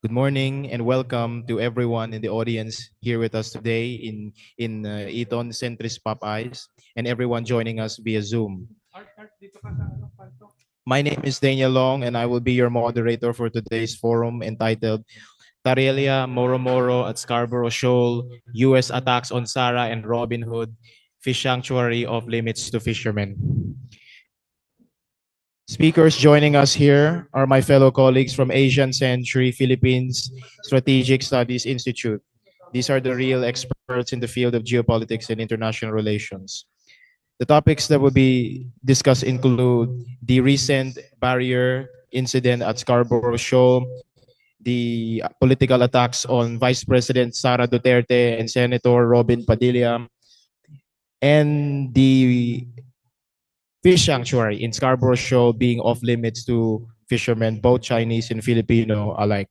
Good morning and welcome to everyone in the audience here with us today in Eton Centris Popeyes and everyone joining us via Zoom. My name is Daniel Long and I will be your moderator for today's forum entitled Tarriela Moro-Moro at Scarborough Shoal, U.S. Attacks on Sara and Robinhood, Fish Sanctuary of Limits to Fishermen. Speakers joining us here are my fellow colleagues from Asian Century Philippines Strategic Studies Institute. These are the real experts in the field of geopolitics and international relations. The topics that will be discussed include the recent barrier incident at Scarborough Shoal, the political attacks on Vice President Sara Duterte and Senator Robin Padilla, and the fish sanctuary in Scarborough Shoal being off limits to fishermen, both Chinese and Filipino alike.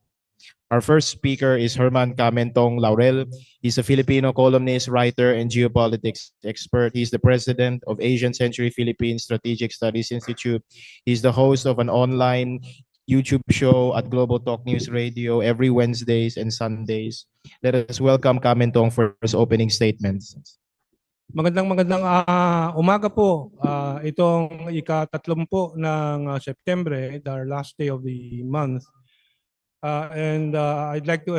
Our first speaker is Herman Camentong Laurel. He's a Filipino columnist, writer, and geopolitics expert. He's the president of Asian Century Philippines Strategic Studies Institute. He's the host of an online YouTube show at Global Talk News Radio every Wednesdays and Sundays. Let us welcome Camentong for his opening statements. Magandang umaga po. Itong ika-30 ng Setyembre, the last day of the month. I'd like to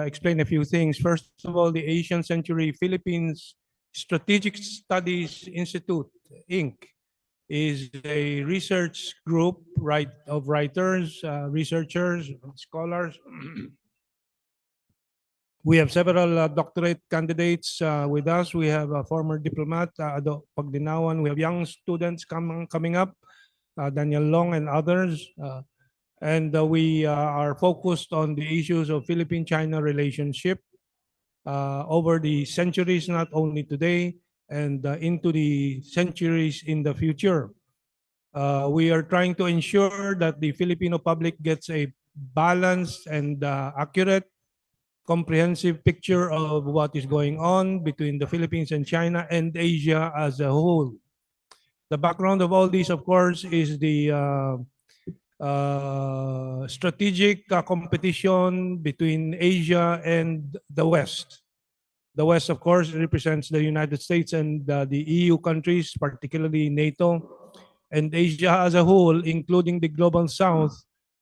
explain a few things. First of all, the Asian Century Philippines Strategic Studies Institute, Inc. is a research group of writers, researchers, scholars. We have several doctorate candidates with us. We have a former diplomat, Pagdinawan. We have young students coming up, Daniel Long and others. We are focused on the issues of Philippine-China relationship over the centuries, not only today, and into the centuries in the future. We are trying to ensure that the Filipino public gets a balanced and accurate comprehensive picture of what is going on between the Philippines and China and Asia as a whole. The background of all this, of course, is the strategic competition between Asia and the West. The West, of course, represents the United States and the EU countries, particularly NATO, and Asia as a whole, including the Global South,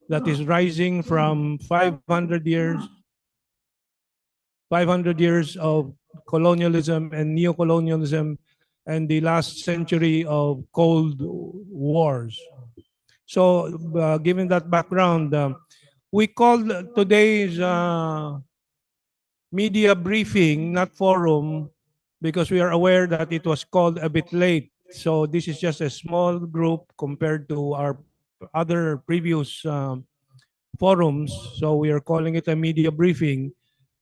that is rising from 500 years of colonialism and neocolonialism and the last century of Cold Wars. So, given that background, we called today's media briefing, not forum, because we are aware that it was called a bit late. So this is just a small group compared to our other previous forums. So we are calling it a media briefing.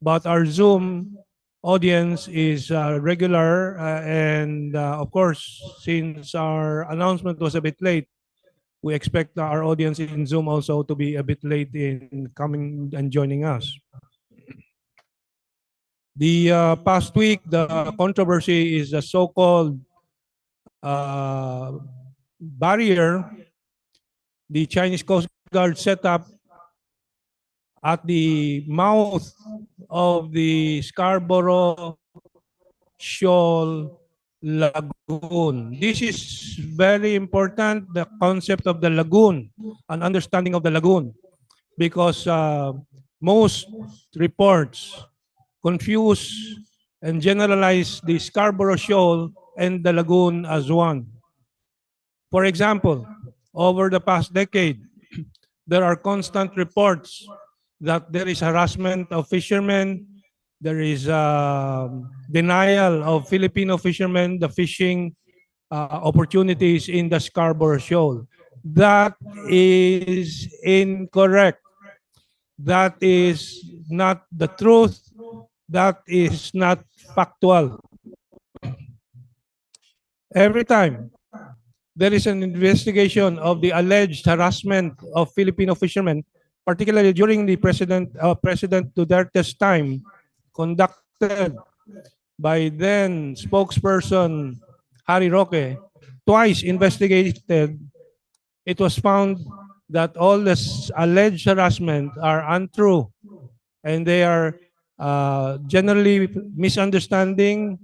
But our Zoom audience is regular, and of course, since our announcement was a bit late, we expect our audience in Zoom also to be a bit late in coming and joining us. The past week, the controversy is the so-called barrier the Chinese Coast Guard set up at the mouth of the Scarborough Shoal Lagoon. This is very important, the concept of the lagoon, an understanding of the lagoon, because most reports confuse and generalize the Scarborough Shoal and the lagoon as one. For example, over the past decade, there are constant reports that there is harassment of fishermen, there is denial of Filipino fishermen the fishing opportunities in the Scarborough Shoal. That is incorrect. That is not the truth. That is not factual. Every time there is an investigation of the alleged harassment of Filipino fishermen, particularly during the President Duterte's time, conducted by then spokesperson Harry Roque, twice investigated, it was found that all this alleged harassment are untrue and they are generally misunderstanding.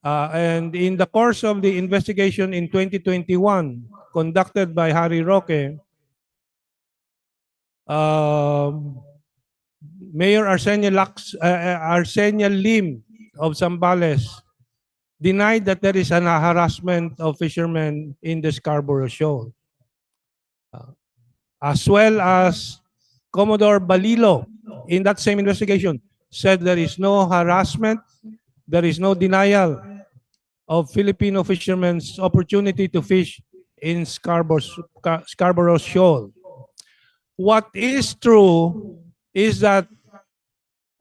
And in the course of the investigation in 2021, conducted by Harry Roque, um, Mayor Arsenia Lim of Zambales denied that there is an harassment of fishermen in the Scarborough Shoal, as well as Commodore Balilo in that same investigation said there is no harassment, there is no denial of Filipino fishermen's opportunity to fish in Scarborough Shoal. What is true is that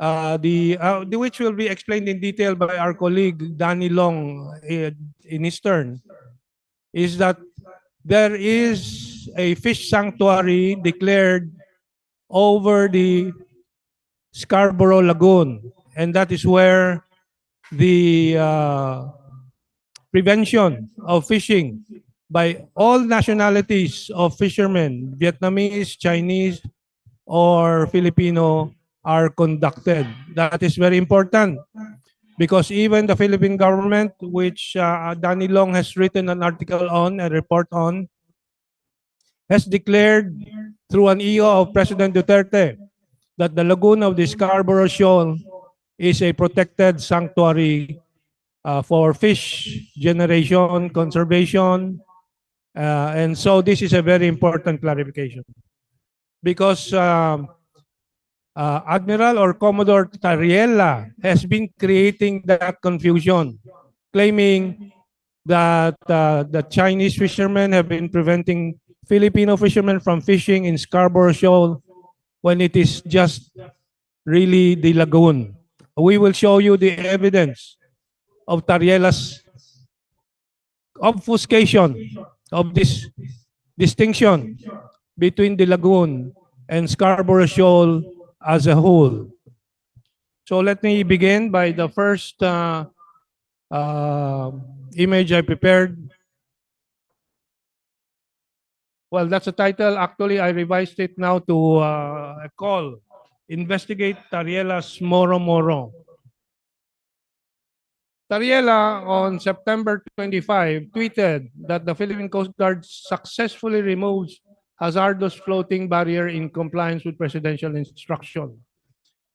which will be explained in detail by our colleague Danny Long in his turn, is that there is a fish sanctuary declared over the Scarborough Lagoon, and that is where the prevention of fishing by all nationalities of fishermen, Vietnamese, Chinese, or Filipino, are conducted. That is very important because even the Philippine government, which Danny Long has written an article on, a report on, has declared through an EO of President Duterte that the lagoon of the Scarborough Shoal is a protected sanctuary for fish generation, conservation, and so this is a very important clarification because Admiral or Commodore Tarriela has been creating that confusion, claiming that the Chinese fishermen have been preventing Filipino fishermen from fishing in Scarborough Shoal when it is just really the lagoon. We will show you the evidence of Tarriela's obfuscation of this distinction between the lagoon and Scarborough Shoal as a whole. So let me begin by the first image I prepared. Well, that's the title. Actually, I revised it now to a call. Investigate Tarriela Moro-Moro. Tarriela on September 25 tweeted that the Philippine Coast Guard successfully removes hazardous floating barrier in compliance with presidential instruction.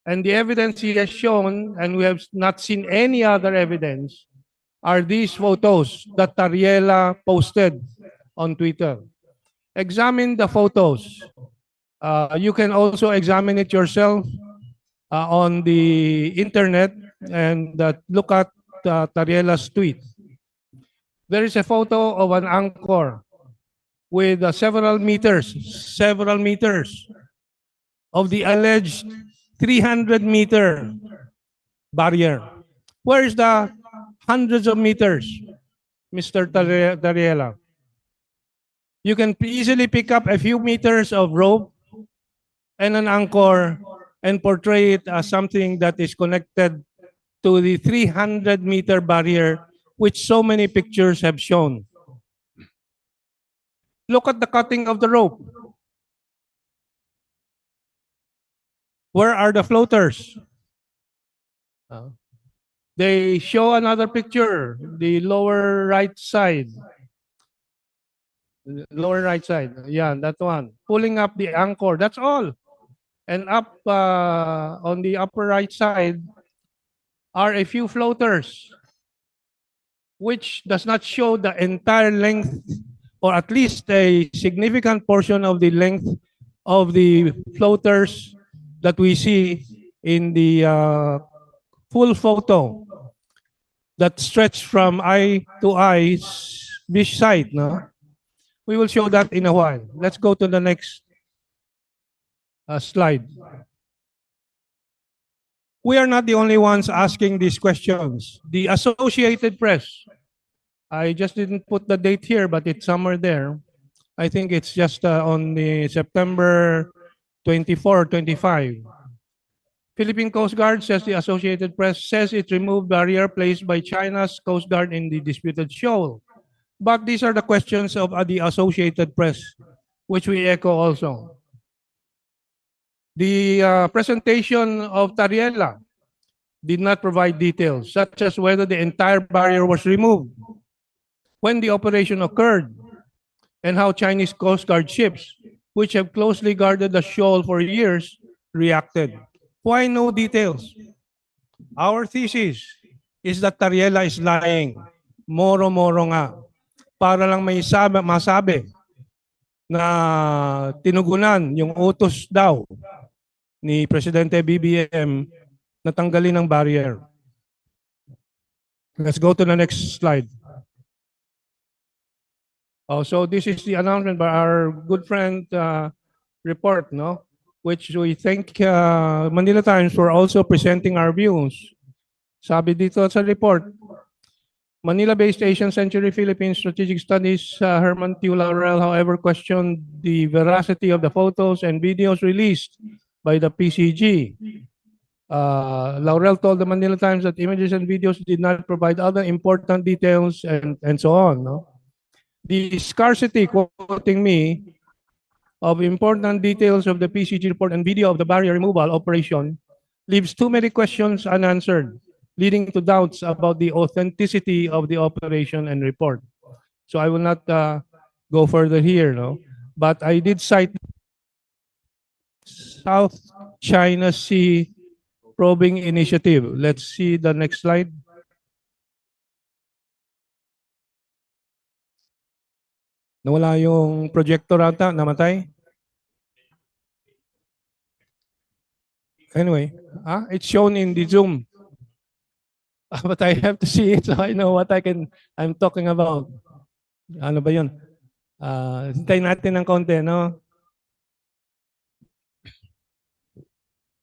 And the evidence he has shown, and we have not seen any other evidence, are these photos that Tarriela posted on Twitter. Examine the photos. You can also examine it yourself on the internet and look at Tarriela's tweet. There is a photo of an anchor with several meters of the alleged 300-meter barrier. Where is the hundreds of meters, Mr. Tarriela? You can easily pick up a few meters of rope and an anchor and portray it as something that is connected to the 300-meter barrier, which so many pictures have shown. Look at the cutting of the rope. Where are the floaters? They show another picture, the lower right side. Lower right side. Yeah, that one. Pulling up the anchor. That's all. And up on the upper right side are a few floaters, which does not show the entire length, or at least a significant portion of the length of the floaters that we see in the full photo that stretch from eye to eye this side. No? We will show that in a while. Let's go to the next slide. We are not the only ones asking these questions. The Associated Press, I just didn't put the date here, but it's somewhere there. I think it's just on the September 24 or 25. Philippine Coast Guard, says the Associated Press, says it removed barrier placed by China's Coast Guard in the disputed shoal. But these are the questions of the Associated Press, which we echo also. The presentation of Tarriela did not provide details, such as whether the entire barrier was removed, when the operation occurred, and how Chinese Coast Guard ships, which have closely guarded the shoal for years, reacted. Why no details? Our thesis is that Tarriela is lying. Moro-moro nga. Para lang masabi na tinugunan yung utos daw ni Presidente BBM na tanggalin ang barrier. Let's go to the next slide. Oh, so this is the announcement by our good friend report, no? Which we thank Manila Times for also presenting our views. Sabi dito sa report, Manila-based Asian Century Philippines Strategic Studies Herman T. Laurel, however, questioned the veracity of the photos and videos released by the PCG. Laurel told the Manila Times that images and videos did not provide other important details and so on. No? The scarcity, quoting me, of important details of the PCG report and video of the barrier removal operation leaves too many questions unanswered, leading to doubts about the authenticity of the operation and report. So I will not go further here, no? But I did cite South China Sea Probing Initiative. Let's see the next slide. Nawala yung projector ata, namatay. Anyway, it's shown in the Zoom. But I have to see it so I know what I'm talking about. Ano ba yun? Hintayin natin ng konti, no?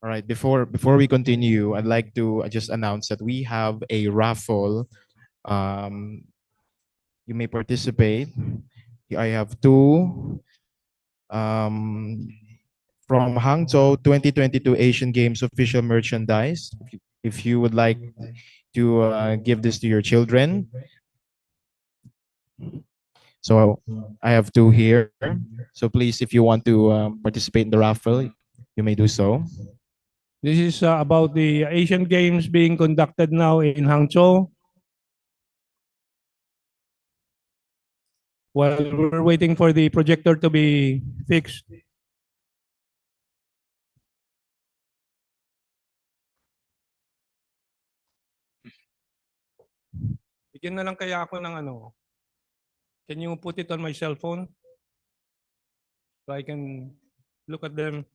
All right, before we continue, I'd like to just announce that we have a raffle. You may participate. I have two from Hangzhou 2022 Asian Games official merchandise. If you would like to give this to your children. So I have two here. So please, if you want to participate in the raffle, you may do so. This is about the Asian Games being conducted now in Hangzhou. While we're waiting for the projector to be fixed. Bigyan na lang kaya ako ng ano. Can you put it on my cell phone? So I can look at them.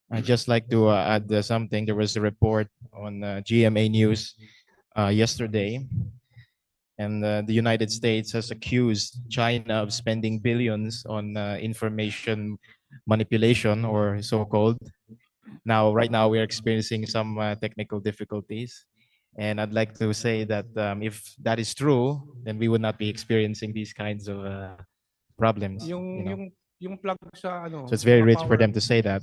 I'd just like to add something. There was a report on GMA News yesterday, and the United States has accused China of spending billions on information manipulation, or so-called. Right now, we're experiencing some technical difficulties. And I'd like to say that if that is true, then we would not be experiencing these kinds of problems. Yung plug sa ano. So it's very rich for them to say that.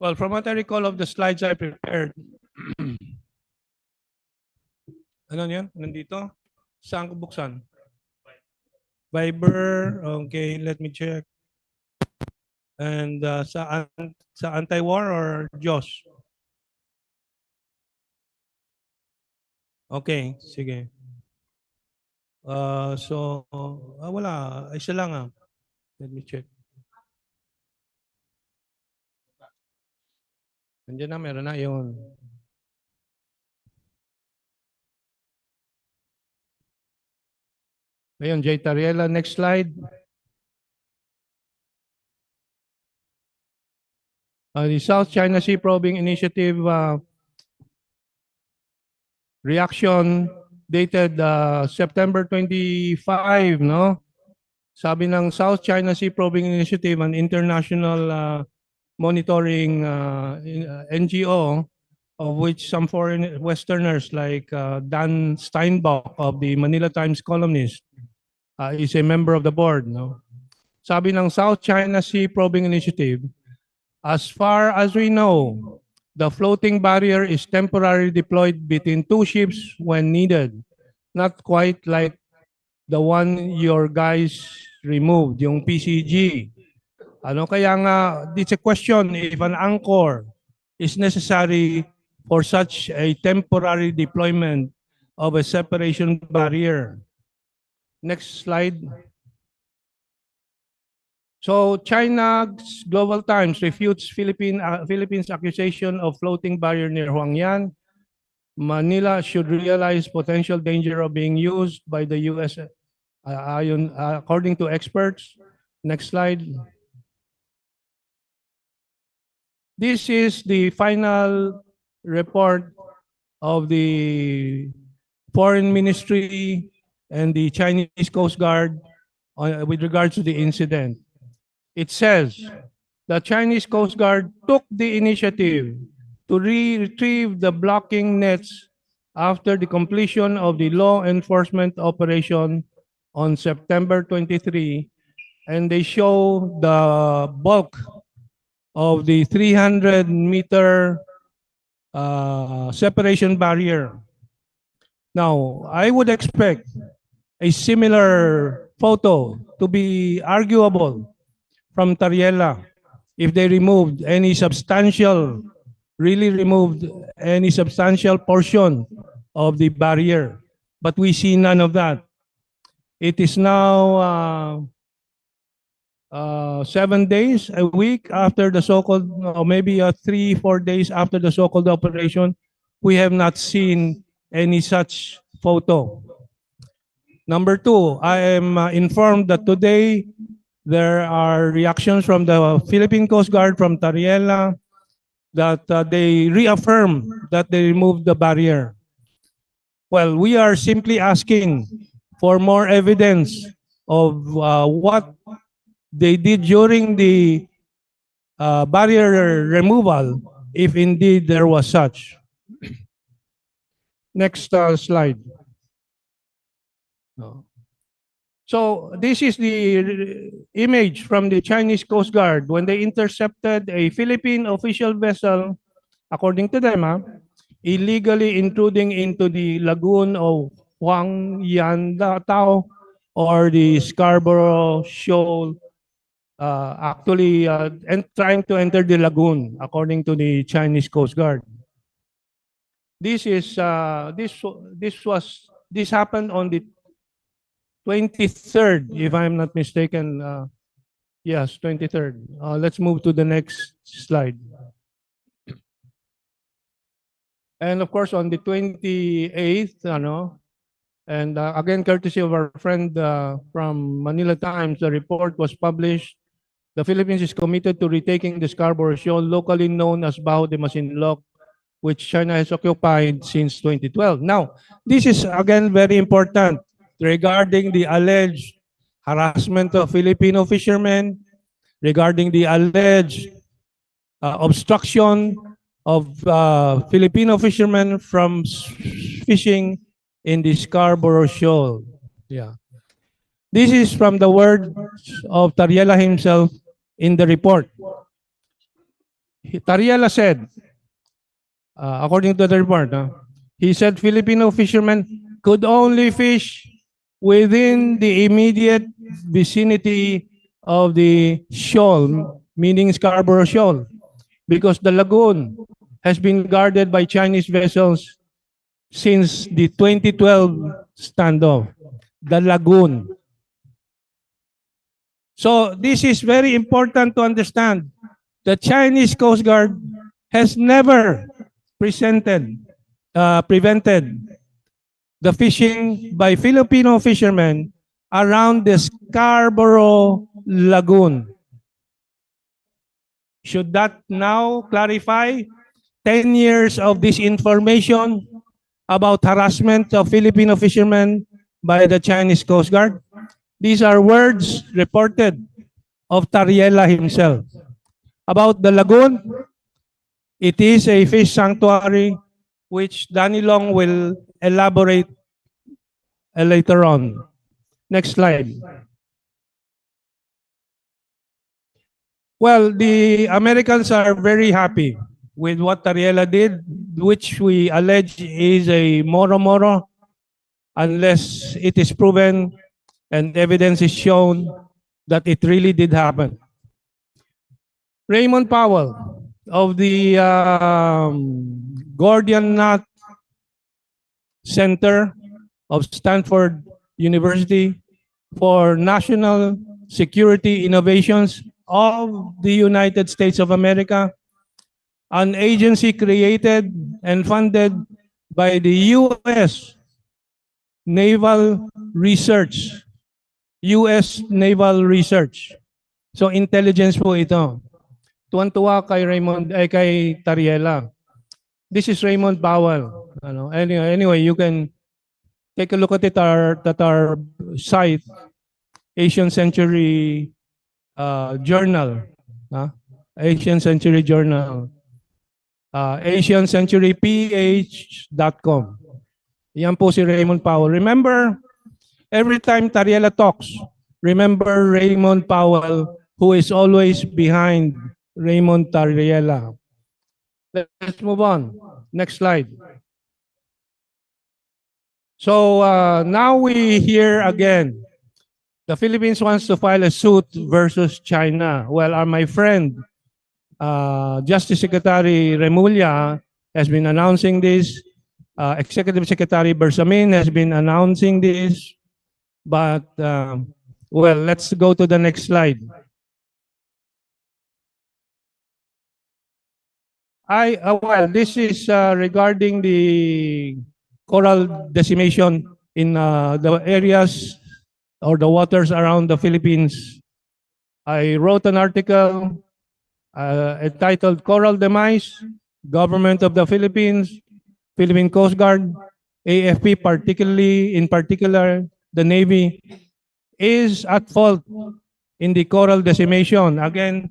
Well, from what I recall of the slides I prepared, ano yan? Nandito? Saan ko buksan? Viber. Okay, let me check. And sa anti-war or Josh? Okay, sige. So, wala. Isa lang . Let me check. Nandiyan na, meron na yun. Ayun, J. Tarriela, next slide. The South China Sea Probing Initiative reaction dated September 25, no? Sabi ng South China Sea Probing Initiative, an international monitoring NGO, of which some foreign Westerners like Dan Steinbach of the Manila Times columnist is a member of the board. No? Sabi ng South China Sea Probing Initiative, As far as we know, the floating barrier is temporarily deployed between two ships when needed. Not quite like the one your guys removed, yung PCG. Ano kaya nga, it's a question if an anchor is necessary for such a temporary deployment of a separation barrier. Next slide. So China's Global Times refutes Philippines' accusation of floating barrier near Huangyan. Manila should realize potential danger of being used by the U.S. According to experts. Next slide. This is the final report of the Foreign Ministry and the Chinese Coast Guard with regards to the incident. It says the Chinese Coast Guard took the initiative to retrieve the blocking nets after the completion of the law enforcement operation on September 23, and they show the bulk of the 300-meter separation barrier. Now, I would expect a similar photo to be arguable from Tarriela if they really removed any substantial portion of the barrier. But we see none of that. It is now 7 days, a week after the so-called, or maybe 3, 4 days after the so-called operation. We have not seen any such photo. Number two, I am informed that today there are reactions from the Philippine Coast Guard from Tarriela that they reaffirm that they removed the barrier. Well, we are simply asking for more evidence of what they did during the barrier removal, if indeed there was such. Next slide. So this is the image from the Chinese Coast Guard when they intercepted a Philippine official vessel, according to them, illegally intruding into the lagoon of Huang Tao or the Scarborough Shoal, actually and trying to enter the lagoon, according to the Chinese Coast Guard. This happened on the 23rd, if I'm not mistaken. Yes, 23rd. Let's move to the next slide. And of course, on the 28th, and again, courtesy of our friend from Manila Times, the report was published. The Philippines is committed to retaking the Scarborough Shoal, locally known as Bajo de Masinloc, which China has occupied since 2012. Now, this is again very important regarding the alleged harassment of Filipino fishermen, regarding the alleged obstruction of Filipino fishermen from fishing in the Scarborough Shoal. Yeah. This is from the words of Tarriela himself in the report. Tarriela said, according to the report, he said Filipino fishermen could only fish within the immediate vicinity of the shoal, meaning Scarborough Shoal, because the lagoon has been guarded by Chinese vessels since the 2012 standoff. The lagoon. So this is very important to understand. The Chinese Coast Guard has never prevented the fishing by Filipino fishermen around the Scarborough Lagoon. Should that now clarify 10 years of disinformation about harassment of Filipino fishermen by the Chinese Coast Guard? These are words reported of Tarriela himself. About the lagoon, it is a fish sanctuary which Danny Long will elaborate later on. Next slide. Well, the Americans are very happy with what Tarriela did, which we allege is a Moro-Moro, unless it is proven and evidence is shown that it really did happen. Raymond Powell of the Gordian Knot Center of Stanford University for National Security Innovations of the United States of America, an agency created and funded by the U.S. Naval Research. U.S. Naval Research. So intelligence po ito. Tuwan-tuwa kay kay Tarriela. This is Raymond Powell. Anyway, you can take a look at it at our site, Asian Century Journal. Asian Century Journal. AsianCenturyPH.com. Yan po si Raymond Powell. Remember, every time Tarriela talks, remember Raymond Powell, who is always behind Raymond Tarriela. Let's move on. Next slide. So now we hear again, the Philippines wants to file a suit versus China. Well, my friend, Justice Secretary Remulla has been announcing this. Executive Secretary Bersamin has been announcing this. But, well, let's go to the next slide. Well, this is regarding the coral decimation in the areas or the waters around the Philippines. I wrote an article entitled Coral Demise, Government of the Philippines, Philippine Coast Guard, AFP, in particular, the Navy, is at fault in the coral decimation. Again,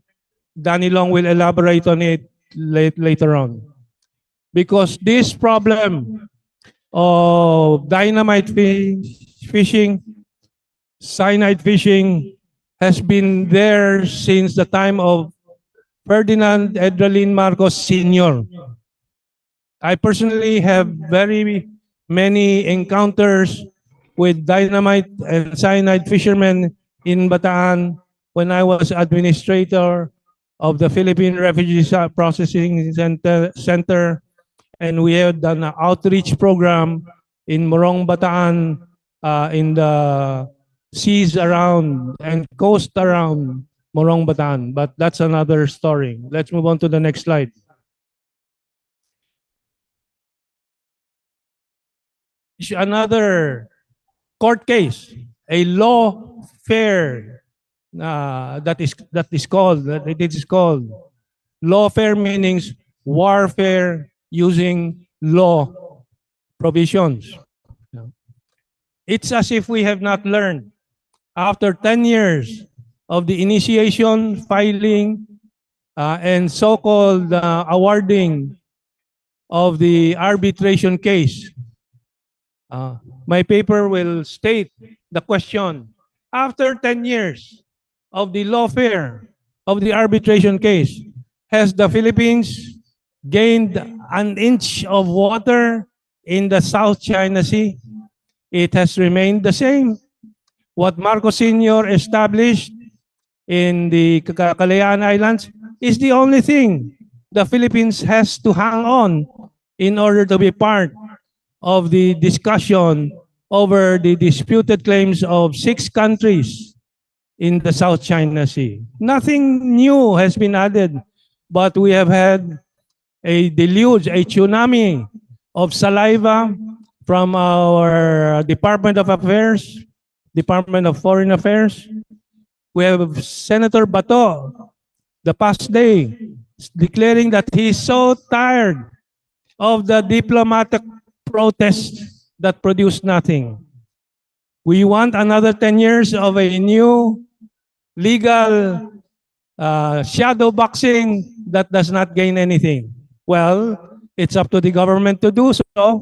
Danny Long will elaborate on it later on. Because this problem of dynamite fishing, cyanide fishing, has been there since the time of Ferdinand Edralin Marcos Sr. I personally have very many encounters with dynamite and cyanide fishermen in Bataan when I was administrator of the Philippine Refugee Processing Center, and we had an outreach program in Morong, Bataan, in the seas around and coast around Morong, Bataan. But that's another story. Let's move on to the next slide. Another court case, a lawfare that is called lawfare, meanings warfare using law provisions. It's as if we have not learned. After 10 years of the initiation, filing, and so-called awarding of the arbitration case, my paper will state the question. After 10 years of the lawfare of the arbitration case, has the Philippines gained an inch of water in the South China Sea? It has remained the same. What Marcos Sr. established in the Kalayaan Islands is the only thing the Philippines has to hang on in order to be part of the discussion over the disputed claims of 6 countries in the South China Sea. Nothing new has been added, but we have had a deluge, a tsunami of saliva from our Department of Affairs, Department of Foreign Affairs. We have Senator Bato, the past day, declaring that he is so tired of the diplomatic protests that produce nothing. We want another 10 years of a new legal shadow boxing that does not gain anything. Well, it's up to the government to do so,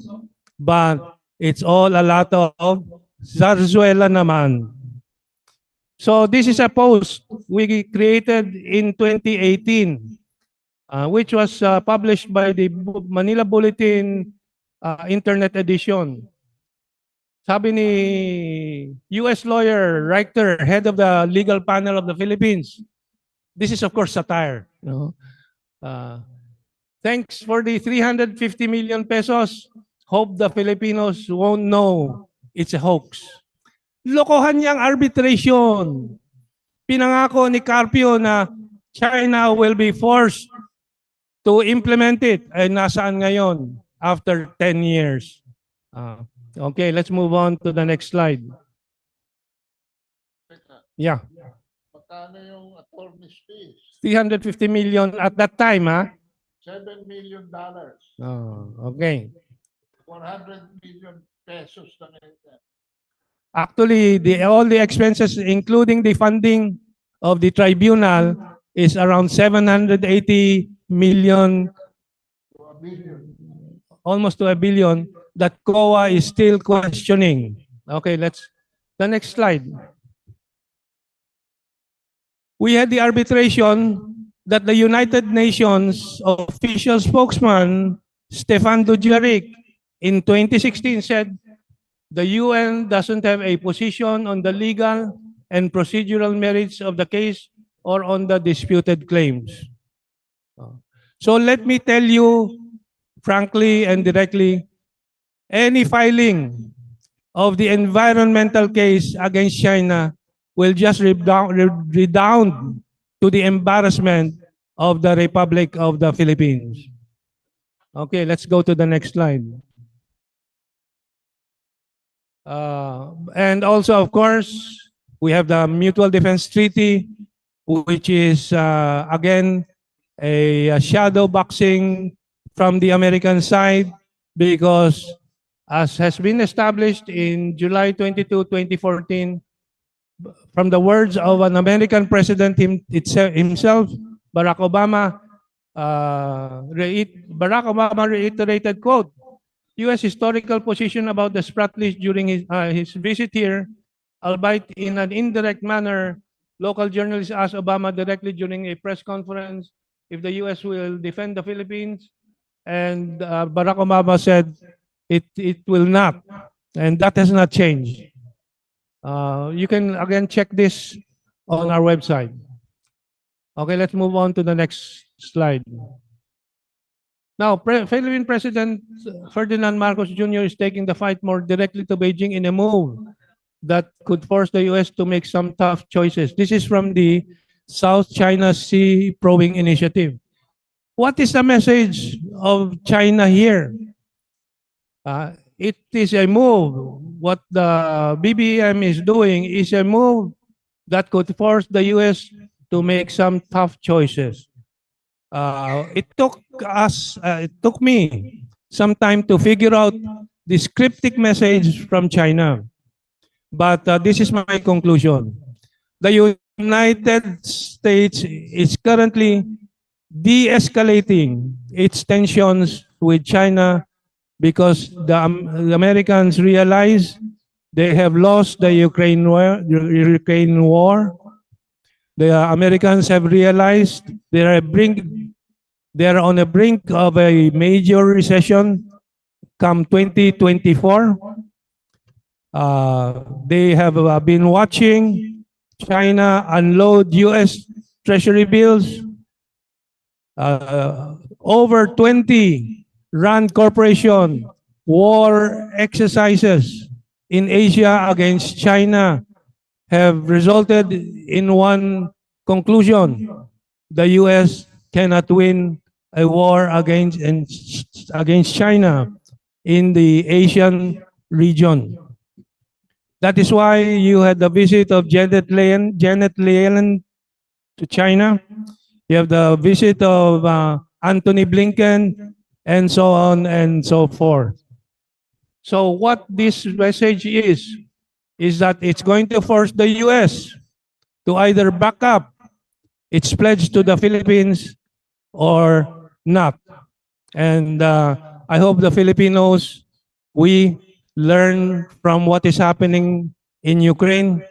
but it's all a lot of zarzuela naman. So this is a post we created in 2018, which was published by the Manila Bulletin Internet Edition. Sabi ni US lawyer, writer, head of the legal panel of the Philippines, this is of course satire. No? Uh, Thanks for the 350 million pesos. Hope the Filipinos won't know it's a hoax. Lokohan niyang arbitration. Pinangako ni Carpio na China will be forced to implement it. Ay nasaan ngayon after 10 years? Okay, let's move on to the next slide. Yeah. Magkano yung attorney's fees? 350 million at that time, ha? $7 million. Oh, okay. 100 million pesos na ngayon. Actually, all the expenses, including the funding of the tribunal, is around 780 million, To a billion. almost to a billion, that COA is still questioning. Okay, the next slide. We had the arbitration that the United Nations official spokesman, Stefan Dujarric, in 2016 said the UN doesn't have a position on the legal and procedural merits of the case or on the disputed claims. So let me tell you frankly and directly, any filing of the environmental case against China will just redound to the embarrassment of the Republic of the Philippines. Okay, let's go to the next slide. And also, of course, we have the Mutual Defense Treaty, which is, again, a shadow boxing from the American side because, as has been established in July 22, 2014, from the words of an American president himself, Barack Obama, Barack Obama reiterated, quote, U.S. historical position about the Sprat list during his visit here, albeit in an indirect manner. Local journalists asked Obama directly during a press conference if the U.S. will defend the Philippines, and Barack Obama said it will not, and that has not changed. You can again check this on our website. Okay, let's move on to the next slide. Now, Philippine President Ferdinand Marcos Jr. is taking the fight more directly to Beijing in a move that could force the U.S. to make some tough choices. This is from the South China Sea Probing Initiative. What is the message of China here? It is a move. What the BBM is doing is a move that could force the U.S. to make some tough choices. It took me some time to figure out this cryptic message from China. But this is my conclusion. The United States is currently de-escalating its tensions with China because the Americans realize they have lost the Ukraine war. The Americans have realized they are on the brink of a major recession come 2024. They have been watching China unload U.S. Treasury bills. Over 20 Rand Corporation war exercises in Asia against China have resulted in one conclusion. The U.S. cannot win a war against China in the Asian region. That is why you had the visit of Janet Yellen to China. You have the visit of Antony Blinken, and so on and so forth. So what this message is that it's going to force the U.S. to either back up its pledge to the Philippines or not. And I hope the Filipinos, we learn from what is happening in Ukraine.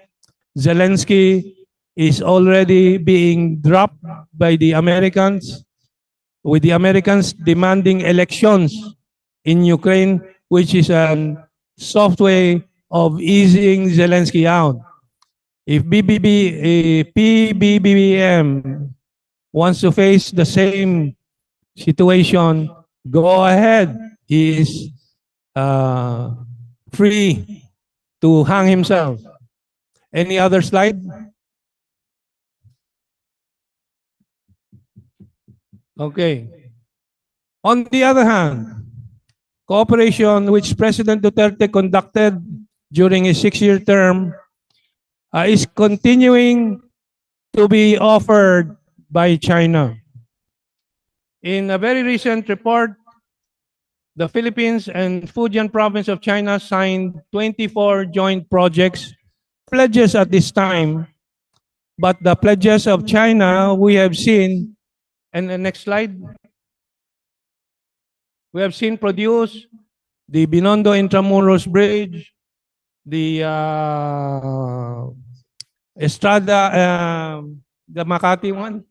Zelensky is already being dropped by the Americans, with the Americans demanding elections in Ukraine, which is a soft way of easing Zelensky out. If PBBM wants to face the same situation, go ahead. He is uh, free to hang himself. Any other slide? Okay. On the other hand, cooperation which President Duterte conducted during his 6-year term is continuing to be offered by China. In a very recent report, the Philippines and Fujian province of China signed 24 joint projects, pledges at this time, but the pledges of China we have seen, and the next slide, we have seen produce the Binondo Intramuros Bridge, the Estrada, the Makati one,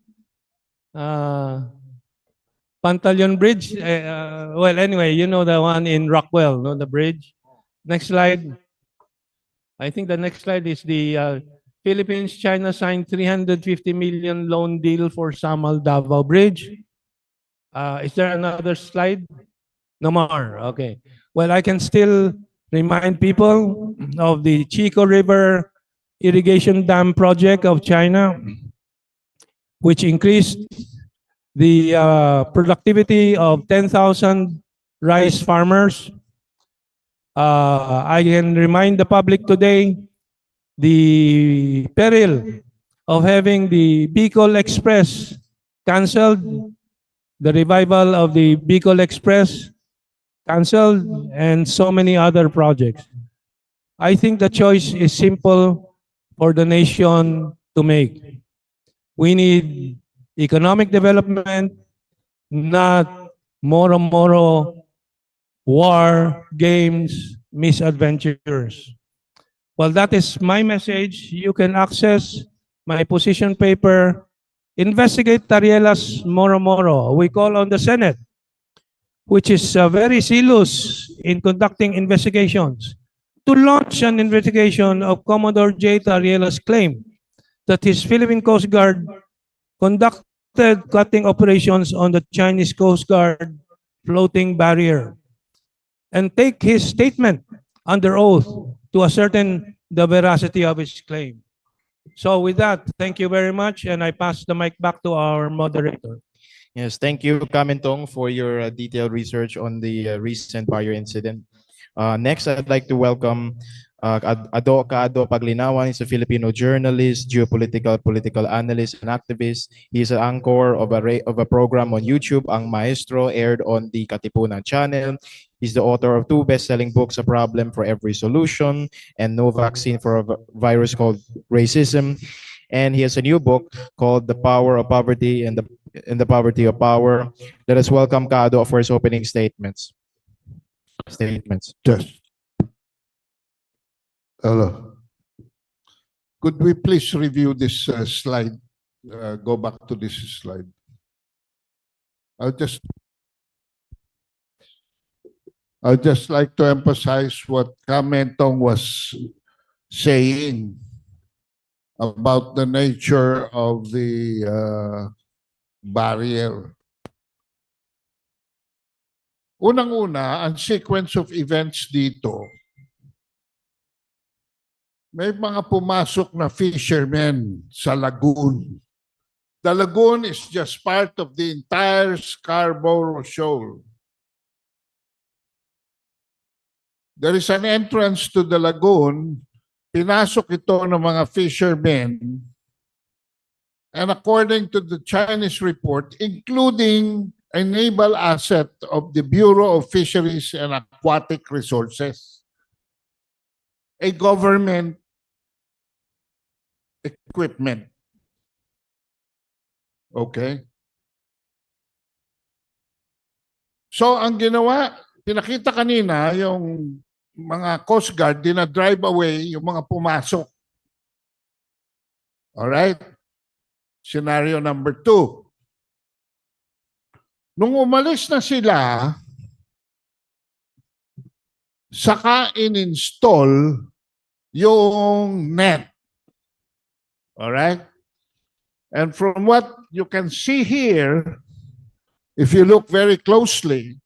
Pantaleon Bridge. Well, anyway, you know the one in Rockwell, no, the bridge. Next slide. I think the next slide is the Philippines, China signed 350 million loan deal for Samal Davao Bridge. Is there another slide? No more. Okay. Well, I can still remind people of the Chico River Irrigation Dam project of China, which increased the productivity of 10,000 rice farmers. I can remind the public today the peril of having the Bicol Express canceled, the revival of the Bicol Express canceled, and so many other projects. I think the choice is simple for the nation to make. We need economic development, not moro-moro war, games, misadventures. Well, that is my message. You can access my position paper. Investigate Tarriela's Moro-Moro. We call on the Senate, which is very zealous in conducting investigations, to launch an investigation of Commodore J. Tarriela's claim that his Philippine Coast Guard conducted cutting operations on the Chinese Coast Guard floating barrier, and take his statement under oath to ascertain the veracity of his claim. So with that, thank you very much, and I pass the mic back to our moderator. Yes, thank you, Kamentong, for your detailed research on the recent fire incident. Next, I'd like to welcome Ado Paglinawan. He's a Filipino journalist, political analyst, and activist. He's an anchor of a program on YouTube, Ang Maestro, aired on the Katipunan channel. He's the author of 2 best-selling books, A Problem for Every Solution and No Vaccine for a Virus Called Racism. And he has a new book called The Power of Poverty and the Poverty of Power. Let us welcome Kado for his opening statements. Just. Hello. Could we please review this slide? Go back to this slide. I'd just like to emphasize what Kamentong was saying about the nature of the barrier. Unang-una, ang sequence of events dito, may mga pumasok na fishermen sa lagoon. The lagoon is just part of the entire Scarborough Shoal. There is an entrance to the lagoon. Pinasok ito ng mga fishermen. And according to the Chinese report, including a naval asset of the Bureau of Fisheries and Aquatic Resources, a government equipment. Okay? So ang ginawa, pinakita kanina yung mga Coast Guard, dinadrive away yung mga pumasok. Alright? Scenario number 2. Nung umalis na sila, saka in-install yung net. Alright? And from what you can see here, if you look very closely,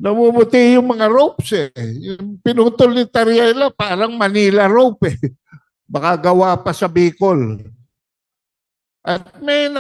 namumuti yung mga ropes eh. Yung pinutol ni Tarriela, parang Manila rope eh. Baka gawa pa sa Bicol. At may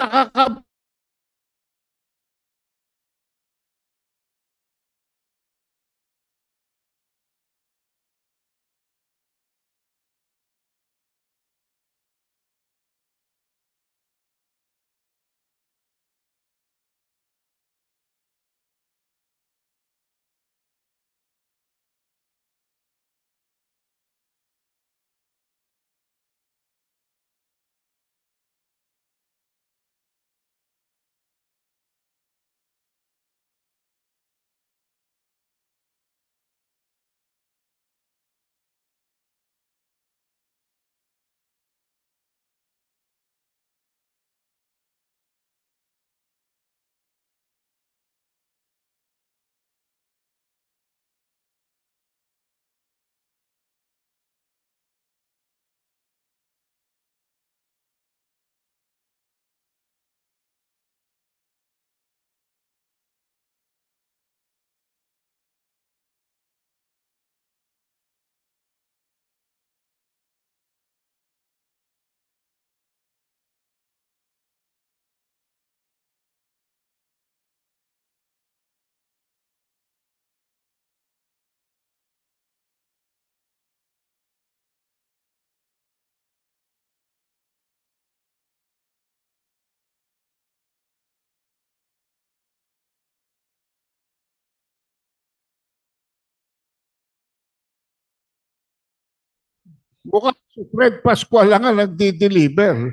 mukhang si Fred Pascual lang ang nagdi-deliver.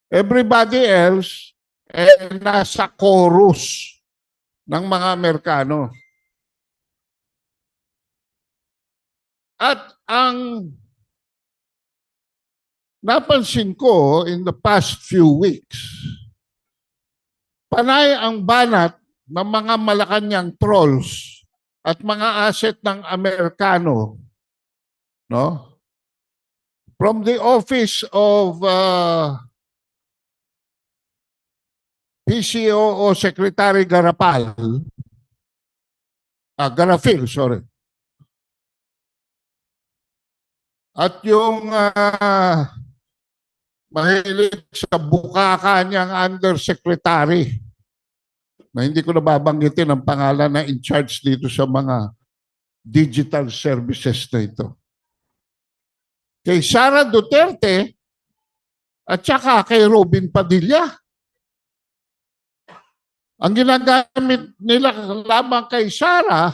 Everybody else nasa chorus ng mga Amerikano. At ang napansin ko in the past few weeks, panay ang banat ng mga Malacanang trolls at mga asset ng Amerikano, no? From the office of PCOO Secretary Garafil, sorry. At yung mahilig sa bukaka niyang undersecretary, na hindi ko nababanggitin ang pangalan na in charge dito sa mga digital services na ito. Kay Sara Duterte at saka kay Robin Padilla. Ang ginagamit nila lamang kay Sara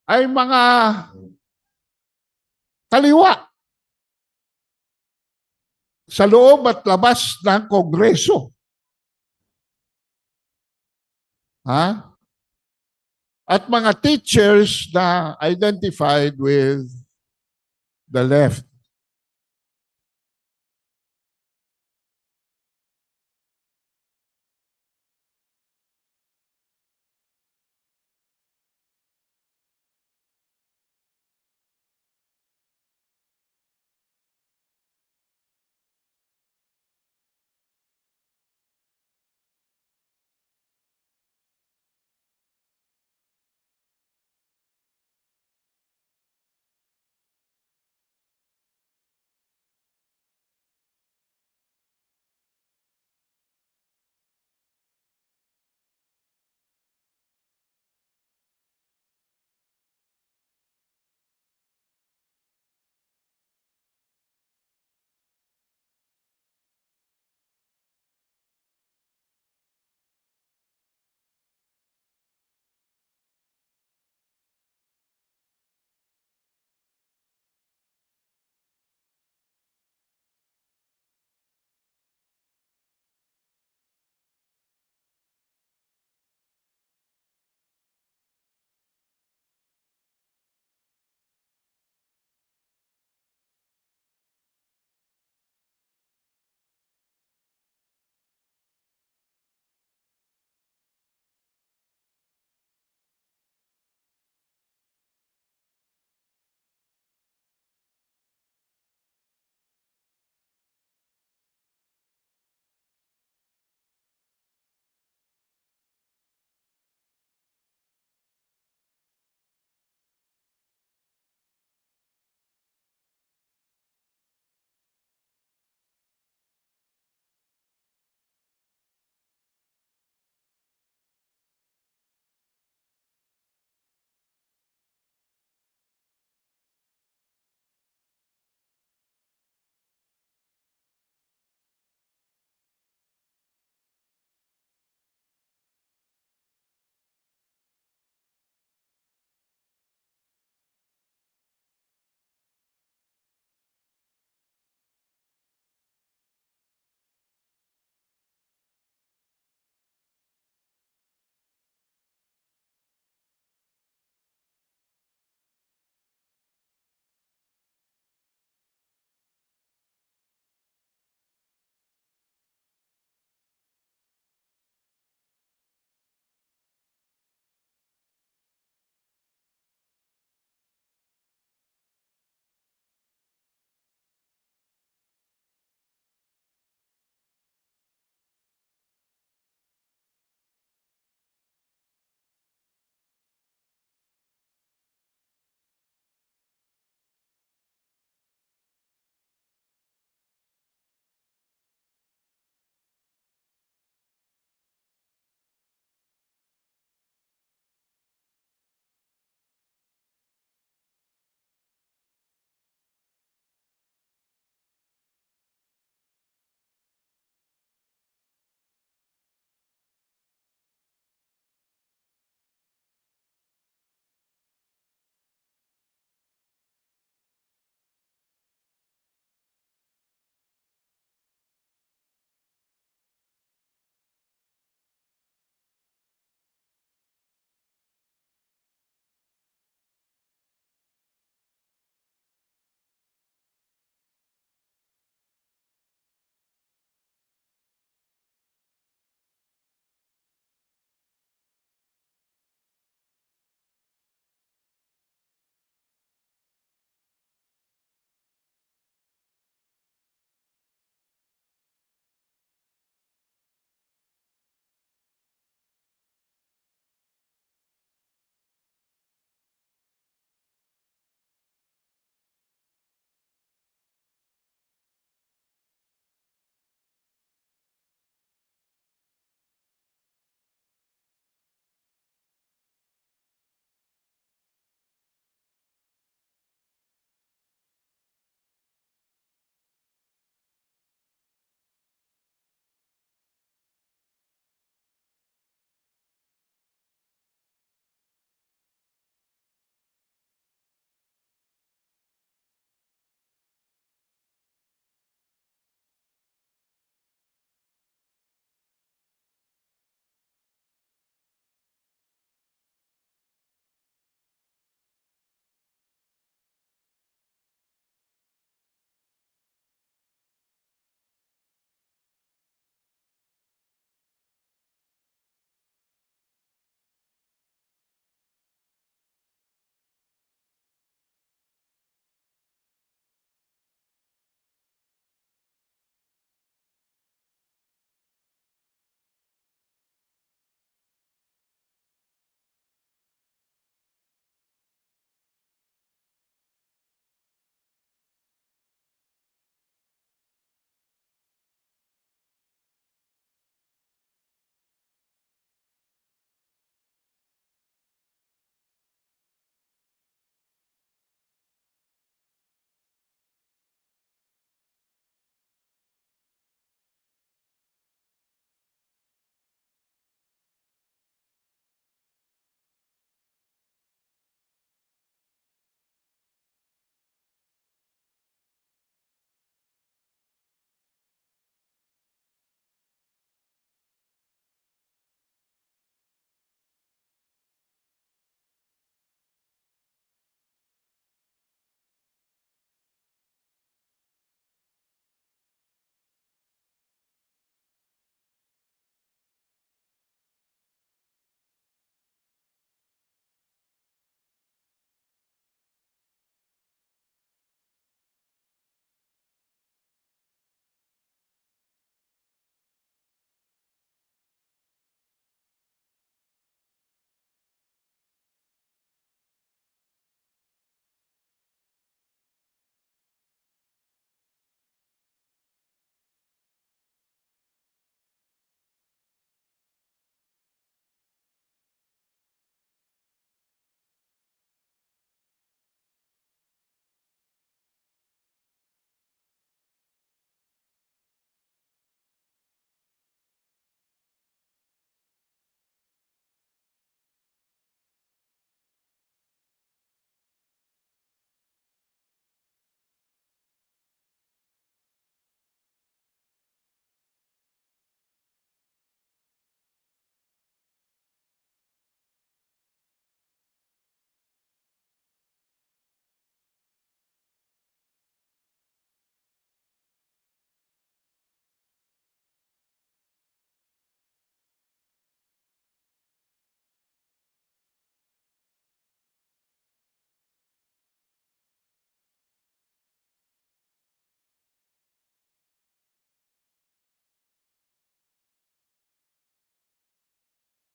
ay mga kaliwa sa loob at labas ng Kongreso. Ha? at mga teachers na identified with the left.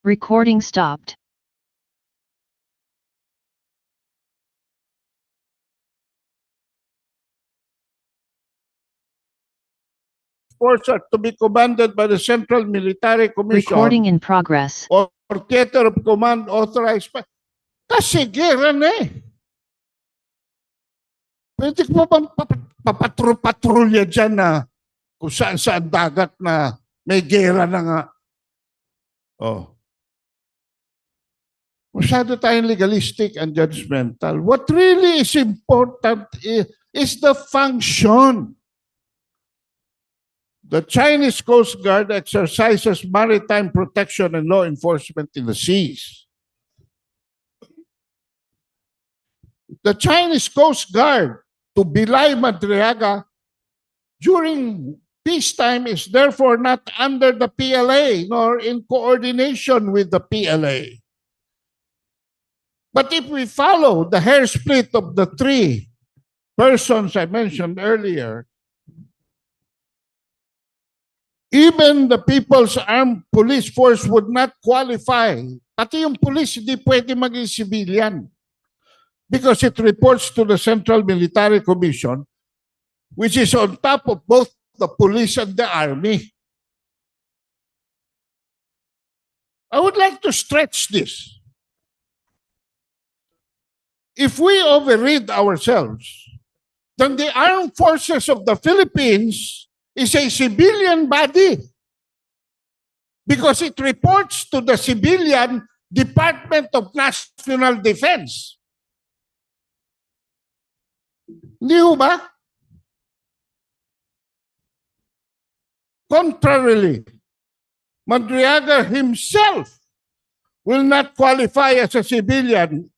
Recording stopped. Forces are to be commanded by the Central Military Commission Recording in progress. or theater of command authorized by... Kasi gera na eh. Pwede ko bang papatrolya dyan na kung saan dagat na may gera na nga. Oh. Masyado tayong legalistic and judgmental. What really is important is the function. The Chinese Coast Guard exercises maritime protection and law enforcement in the seas. The Chinese Coast Guard to belie Madriaga during peacetime is therefore not under the PLA nor in coordination with the PLA. But if we follow the hair split of the three persons I mentioned earlier, even the People's Armed Police Force would not qualify. Pati yung police hindi pwede maging civilian because it reports to the Central Military Commission, which is on top of both the police and the army. I would like to stretch this. If we overread ourselves, then the armed forces of the Philippines is a civilian body because it reports to the civilian Department of National Defense. Hindi ho ba? Contrarily, Madriaga himself will not qualify as a civilian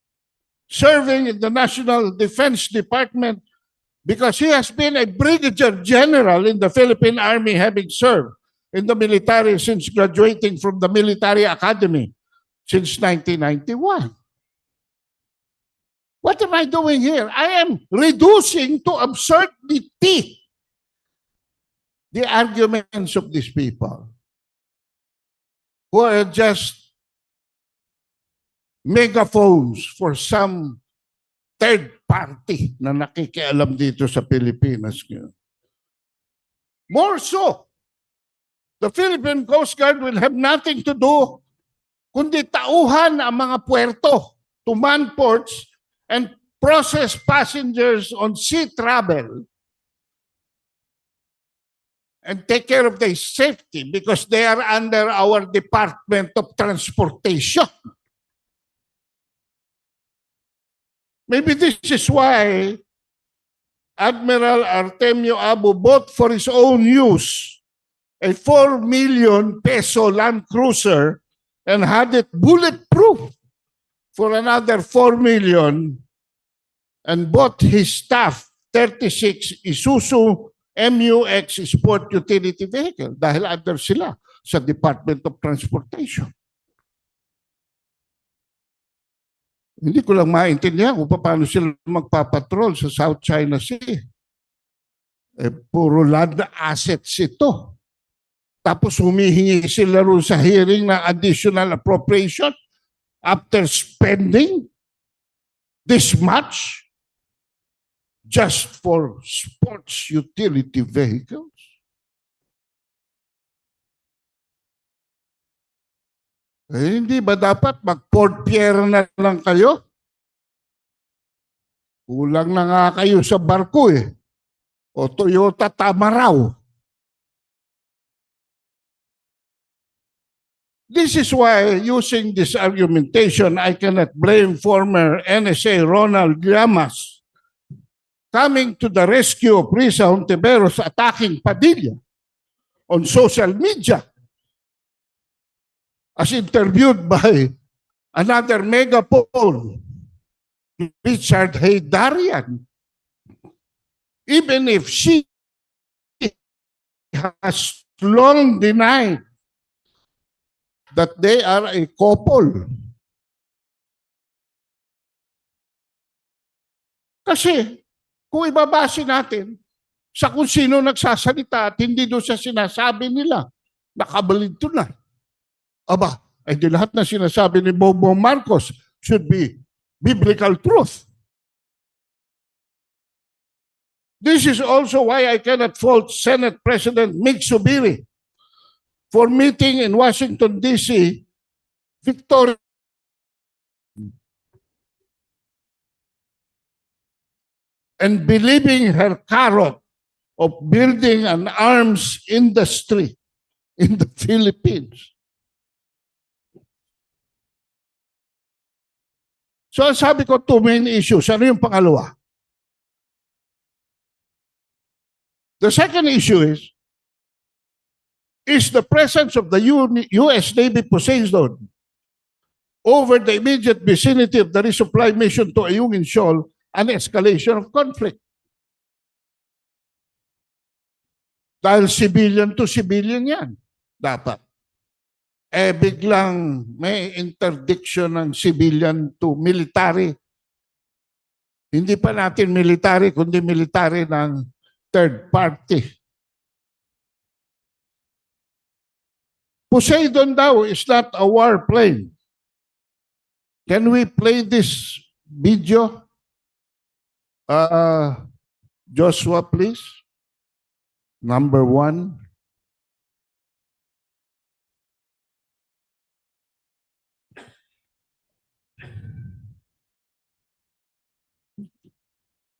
serving in the National Defense Department because he has been a brigadier general in the Philippine Army, having served in the military since graduating from the military academy since 1991. What am I doing here? I am reducing to absurdity the arguments of these people who are just megaphones for some third party na nakikialam dito sa Pilipinas. More so, the Philippine Coast Guard will have nothing to do kundi tauhan ang mga puerto to man ports and process passengers on sea travel and take care of their safety because they are under our Department of Transportation. Maybe this is why Admiral Artemio Abu bought for his own use a 4 million peso Land Cruiser and had it bulletproof for another 4 million and bought his staff 36 Isuzu MUX Sport Utility Vehicle dahil under sila sa Department of Transportation. Hindi ko lang maintindihan kung paano sila magpapatrol sa South China Sea. Puro land assets ito. Tapos humihingi sila rin sa hearing ng additional appropriation after spending this much just for sports utility vehicles. Hindi ba dapat mag-Port Pierre na lang kayo? Kulang na nga kayo sa barko eh. O Toyota Tamaraw. This is why, using this argumentation, I cannot blame former NSA Ronald Llamas coming to the rescue of Risa Hontiveros attacking Padilla on social media as interviewed by another megaphone, Richard Haydarian. Even if she has long denied that they are a couple. Kasi kung ibabase natin sa kung sino nagsasalita at hindi doon sa sinasabi nila, nakabalito na. Aba, ay di lahat na sinasabi ni Bongbong Marcos should be biblical truth. This is also why I cannot fault Senate President Mig Subiri for meeting in Washington, D.C. Victoria and believing her carrot of building an arms industry in the Philippines. So sabi ko, two main issues. Ano yung pangalawa? The second issue is the presence of the U.S. Navy Poseidon over the immediate vicinity of the resupply mission to Ayungin Shoal an escalation of conflict. Dahil civilian to civilian yan. Dapat. Biglang may interdiction ng civilian to military. Hindi pa natin military, kundi military ng third party. Poseidon daw is not a warplane. Can we play this video? Joshua, please. Number 1.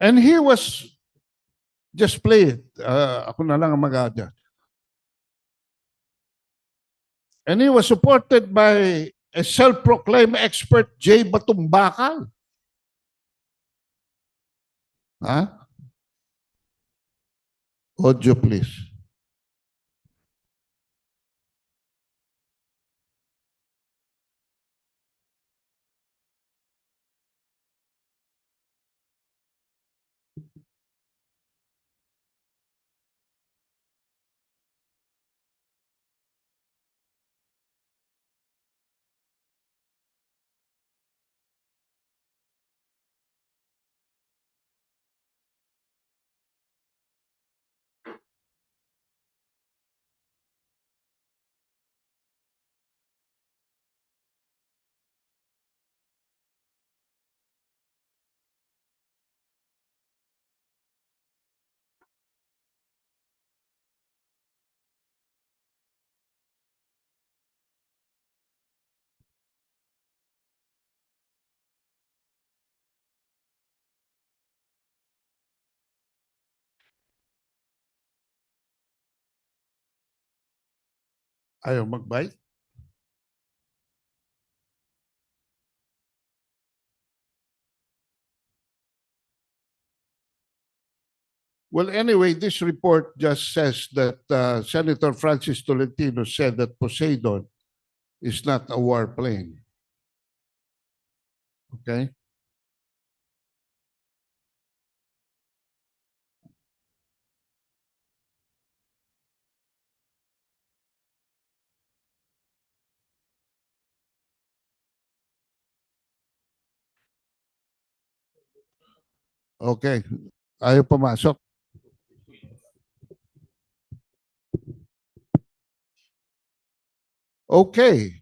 And he was, just play it. Ako na lang ang mag-adjust. And he was supported by a self-proclaimed expert, J. Batumbakal. Huh? Audio, please. Ayaw mag-bite? Well, anyway, this report just says that Senator Francis Tolentino said that Poseidon is not a warplane. Okay? Okay. Ayaw pumasok. Okay.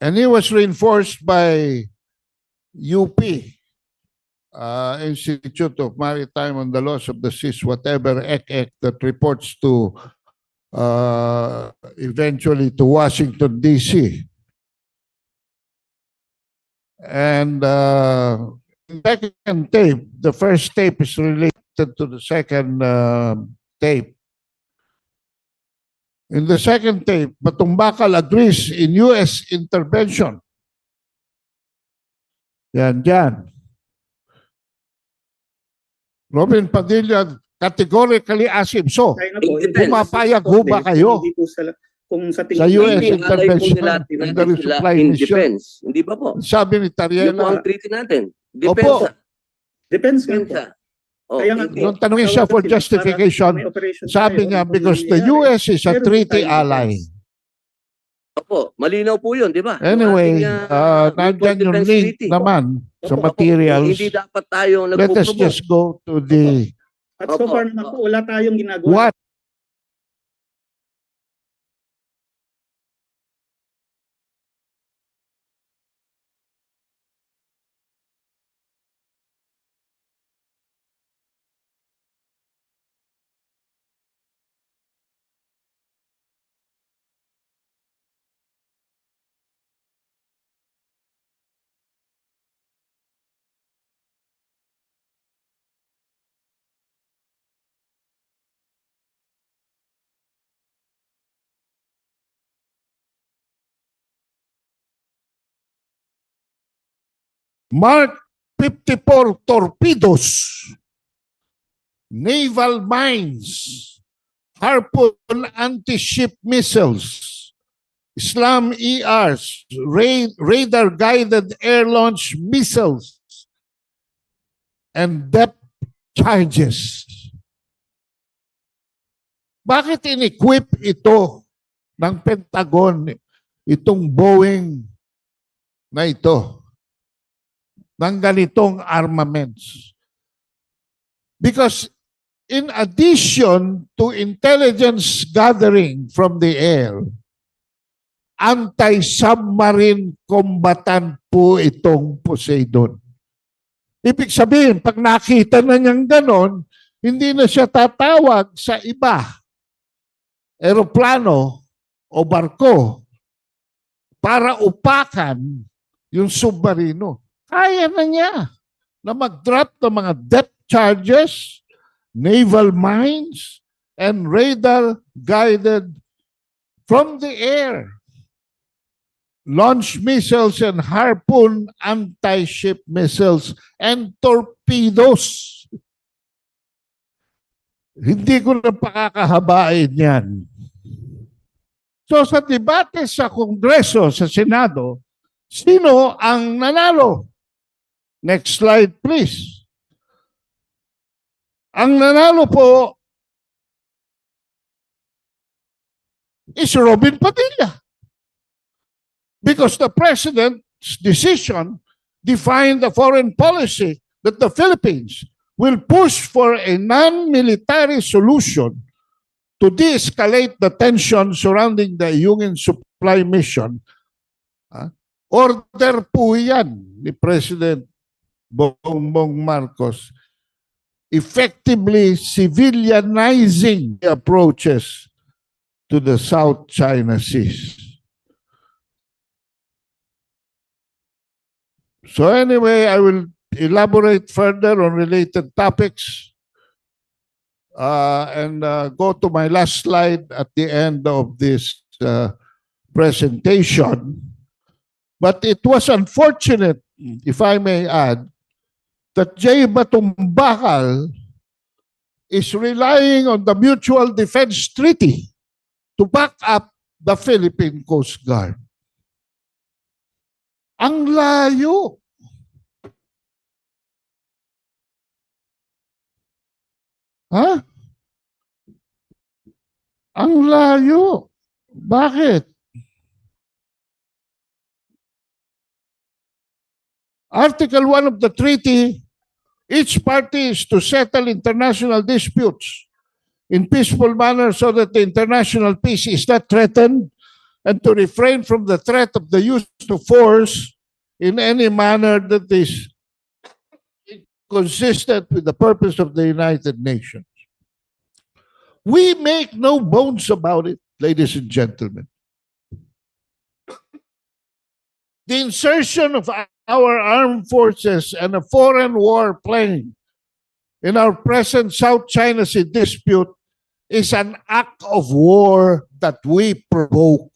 And he was reinforced by UP, Institute of Maritime and the Laws of the Seas, whatever EC that reports to eventually to Washington, D.C. And the second tape, the first tape is related to the second tape. In the second tape, Batumbakal agrees in U.S. intervention. Yan, dyan. Robin Padilla categorically assumed. So, pumapayag ho ba kayo sa U.S. intervention and the resupply mission? Hindi ba po? Sabi ni Yun po Tarriela. ang treaty natin. Opo. Depends nga po. Depensa. Oh, Kaya nga hindi. Nung tanungin siya for justification, sabi nga, because the U.S. is a treaty ally. Opo, malinaw po yun, di ba? Anyway, Yung ating, nandyan yung defense link treaty. naman sa Opo, materials. Hindi dapat tayo Let us nagpo-promote. just go to the At so far naman po, wala tayong ginagawa. what Mark 54 torpedoes, naval mines, Harpoon anti-ship missiles, Islam ERs, radar-guided air-launched missiles, and depth charges. Bakit in-equip ito ng Pentagon, itong Boeing na ito, ng ganitong armaments? Because in addition to intelligence gathering from the air, anti-submarine combatant po itong Poseidon. Ibig sabihin, pag nakita na niyang ganon, hindi na siya tatawag sa iba, eroplano o barko, para upakan yung submarino. Kaya na niya na mag-drop ng mga depth charges, naval mines, and radar-guided from the air launch missiles and Harpoon anti-ship missiles and torpedoes. Hindi ko na pakakahabain yan. So sa debate sa Kongreso, sa Senado, sino ang nanalo? Next slide, please. Ang nanalo po is Robin Padilla. Because the President's decision defined the foreign policy that the Philippines will push for a non-military solution to de-escalate the tension surrounding the Yungin supply mission. Order po yan ni President Bongbong Marcos, effectively civilianizing the approaches to the South China Sea. So anyway, I will elaborate further on related topics and go to my last slide at the end of this presentation. But it was unfortunate, if I may add, that J. Batumbakal is relying on the Mutual Defense Treaty to back up the Philippine Coast Guard. Ang layo. Ha? Ang layo. Bakit? Article 1 of the treaty, each party is to settle international disputes in peaceful manner so that the international peace is not threatened, and to refrain from the threat of the use of force in any manner that is consistent with the purpose of the United Nations. We make no bones about it, ladies and gentlemen. The insertion of our armed forces and a foreign war plane in our present South China Sea dispute is an act of war that we provoke.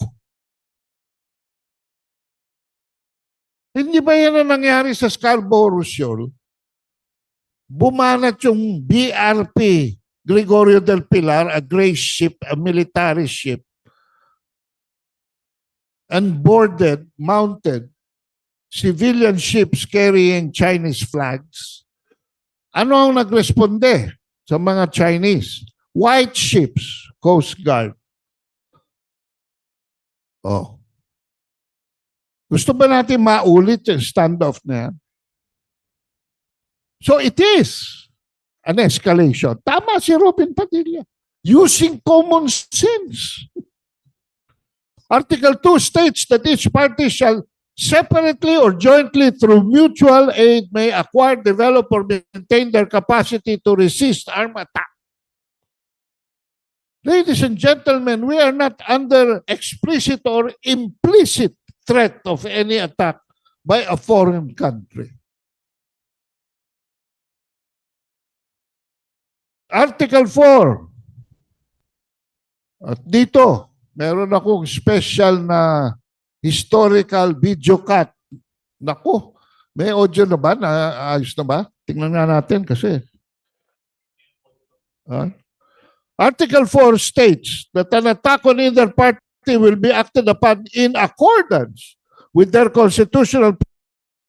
Hindi ba yan ang nangyari sa Scarborough Shoal? Bumanat yung BRP, Gregorio del Pilar, a gray ship, a military ship, and boarded, mounted, civilian ships carrying Chinese flags. Ano ang nagresponde sa mga Chinese? White ships, Coast Guard. Oh. Gusto ba natin maulit yung standoff na yan? So it is an escalation. Tama si Robin Padilla. Using common sense. Article 2 states that each party shall separately or jointly through mutual aid may acquire, develop, or maintain their capacity to resist armed attack. Ladies and gentlemen, we are not under explicit or implicit threat of any attack by a foreign country. Article 4. At dito, meron akong special na historical video cut. Naku, May audio na ba? Ayos na ba? Tingnan nga natin kasi. Article 4 states that an attack on either party will be acted upon in accordance with their constitutional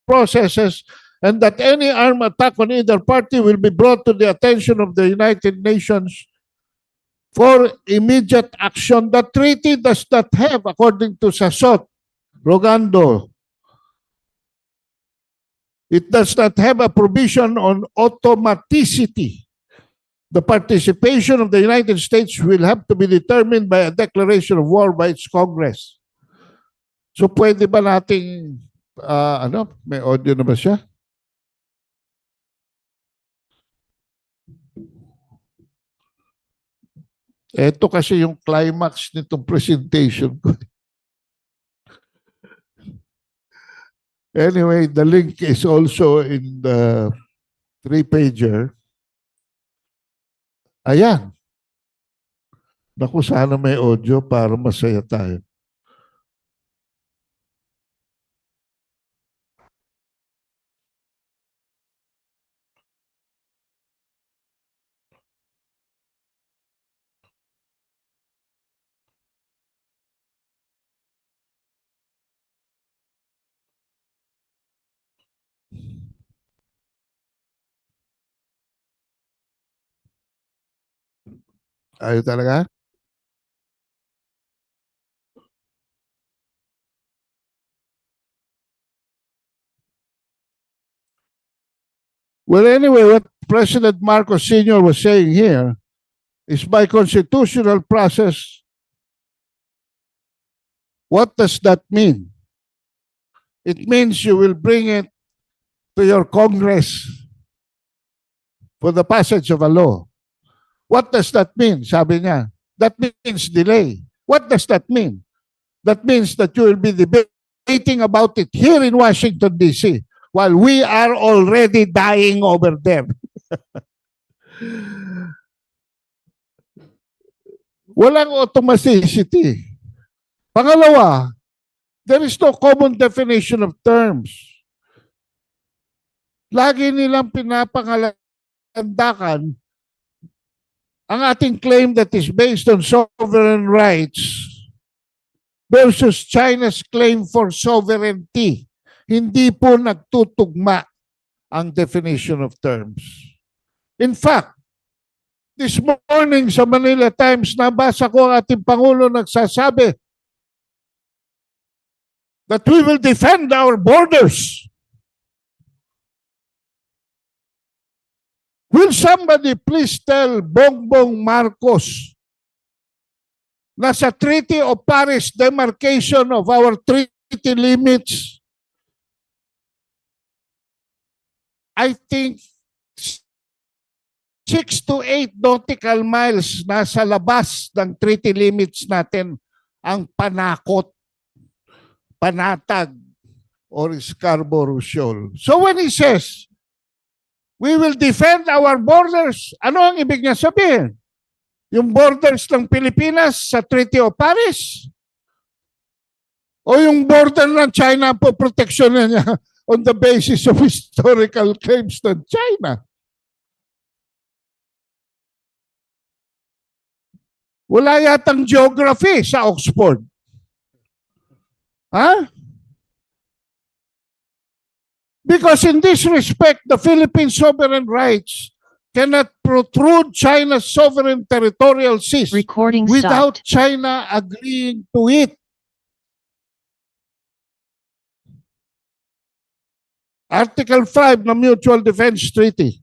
processes, and that any armed attack on either party will be brought to the attention of the United Nations for immediate action. The treaty does not have, according to Sasot Rogando, it does not have a provision on automaticity. The participation of the United States will have to be determined by a declaration of war by its Congress. So pwede ba nating, may audio na ba siya? Ito kasi yung climax nitong presentation ko. Anyway, the link is also in the 3-pager. Ayan. Naku, sana may audio para masaya tayo. Ayaw talaga? Well, anyway, what President Marcos Sr. was saying here is by constitutional process. What does that mean? It means you will bring it to your Congress for the passage of a law. What does that mean? Sabi niya, that means delay. What does that mean? That means that you will be debating about it here in Washington, D.C., while we are already dying over there. Walang automaticity. Pangalawa, there is no common definition of terms. Lagi nilang pinapangalandakan ang ating claim that is based on sovereign rights versus China's claim for sovereignty. Hindi po nagtutugma ang definition of terms. In fact, this morning sa Manila Times, nabasa ko ang ating Pangulo nagsasabi that we will defend our borders. Will somebody please tell Bongbong Marcos na sa Treaty of Paris demarcation of our treaty limits, I think 6 to 8 nautical miles nasa labas ng treaty limits natin ang Panakot, Panatag, or Scarborough Shoal. So when he says, we will defend our borders, ano ang ibig niya sabihin? Yung borders ng Pilipinas sa Treaty of Paris? O yung border ng China po proteksyon niya on the basis of historical claims ng China? Wala yatang geography sa Oxford. Huh? Because in this respect, the Philippine sovereign rights cannot protrude China's sovereign territorial seas Recording without stopped. China agreeing to it. Article 5 ng Mutual Defense Treaty.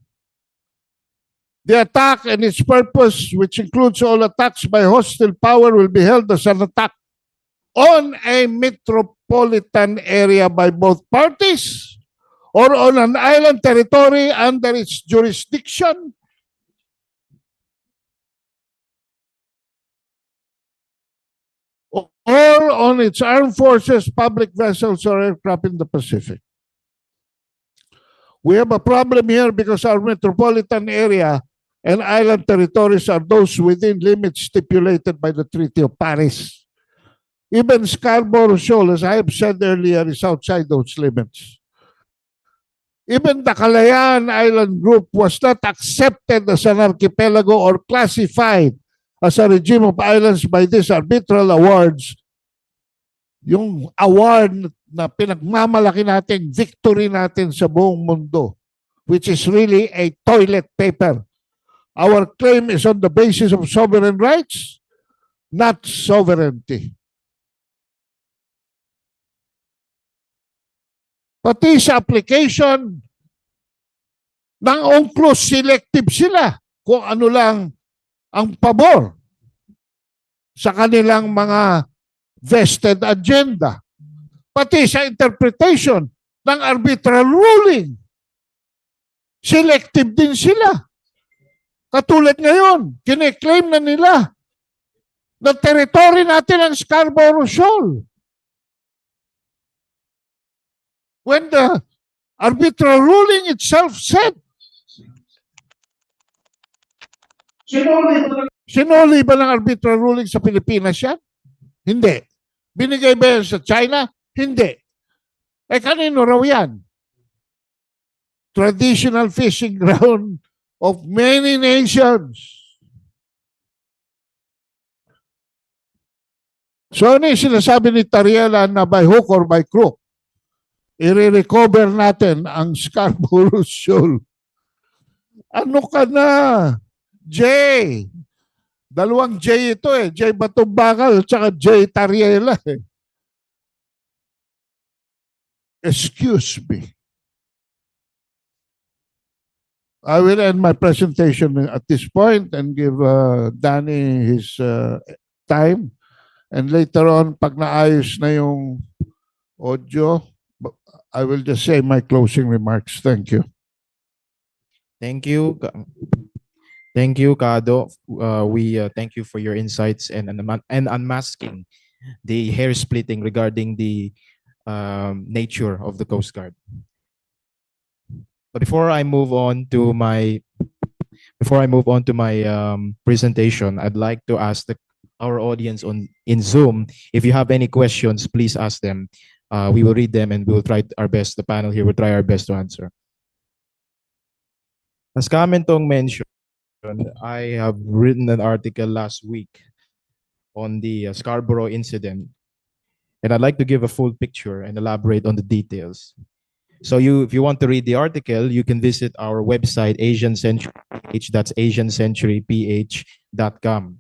The attack and its purpose, which includes all attacks by hostile power, will be held as an attack on a metropolitan area by both parties or on an island territory under its jurisdiction, or on its armed forces, public vessels, or aircraft in the Pacific. We have a problem here because our metropolitan area and island territories are those within limits stipulated by the Treaty of Paris. Even Scarborough Shoal, as I have said earlier, is outside those limits. Even the Kalayaan Island Group was not accepted as an archipelago or classified as a regime of islands by these arbitral awards. Yung award na pinagmamalaki natin, victory natin sa buong mundo, which is really a toilet paper. Our claim is on the basis of sovereign rights, not sovereignty. Pati sa application ng UNCLOS, selective sila kung ano lang ang pabor sa kanilang mga vested agenda. Pati sa interpretation ng arbitral ruling, selective din sila. Katulad ngayon, kine-claim na nila na territory natin ang Scarborough Shoal. When the arbitral ruling itself said, sinuli ba ng arbitral ruling sa Pilipinas yan? Hindi. Binigay ba yan sa China? Hindi. Eh kanino raw yan? Traditional fishing ground of many nations. So ano yung sinasabi ni Tarriela na by hook or by crook, i-recover natin ang Scarborough Shoal. Ano ka na? J. Dalawang J ito eh. J Batumbakal at saka J Tarriela eh. Excuse me. I will end my presentation at this point and give Danny his time. And later on, pag naayos na yung audio, I will just say my closing remarks. Thank you. Thank you. Thank you, Kado. We thank you for your insights and unmasking the hair splitting regarding the nature of the Coast Guard. But before I move on to my presentation, I'd like to ask our audience in Zoom, if you have any questions, please ask them. We will read them and we'll try our best. The panel here will try our best to answer. As Kamentong mentioned, I have written an article last week on the Scarborough incident, and I'd like to give a full picture and elaborate on the details. So if you want to read the article, you can visit our website, Asian Century PH, that's asiancenturyph.com,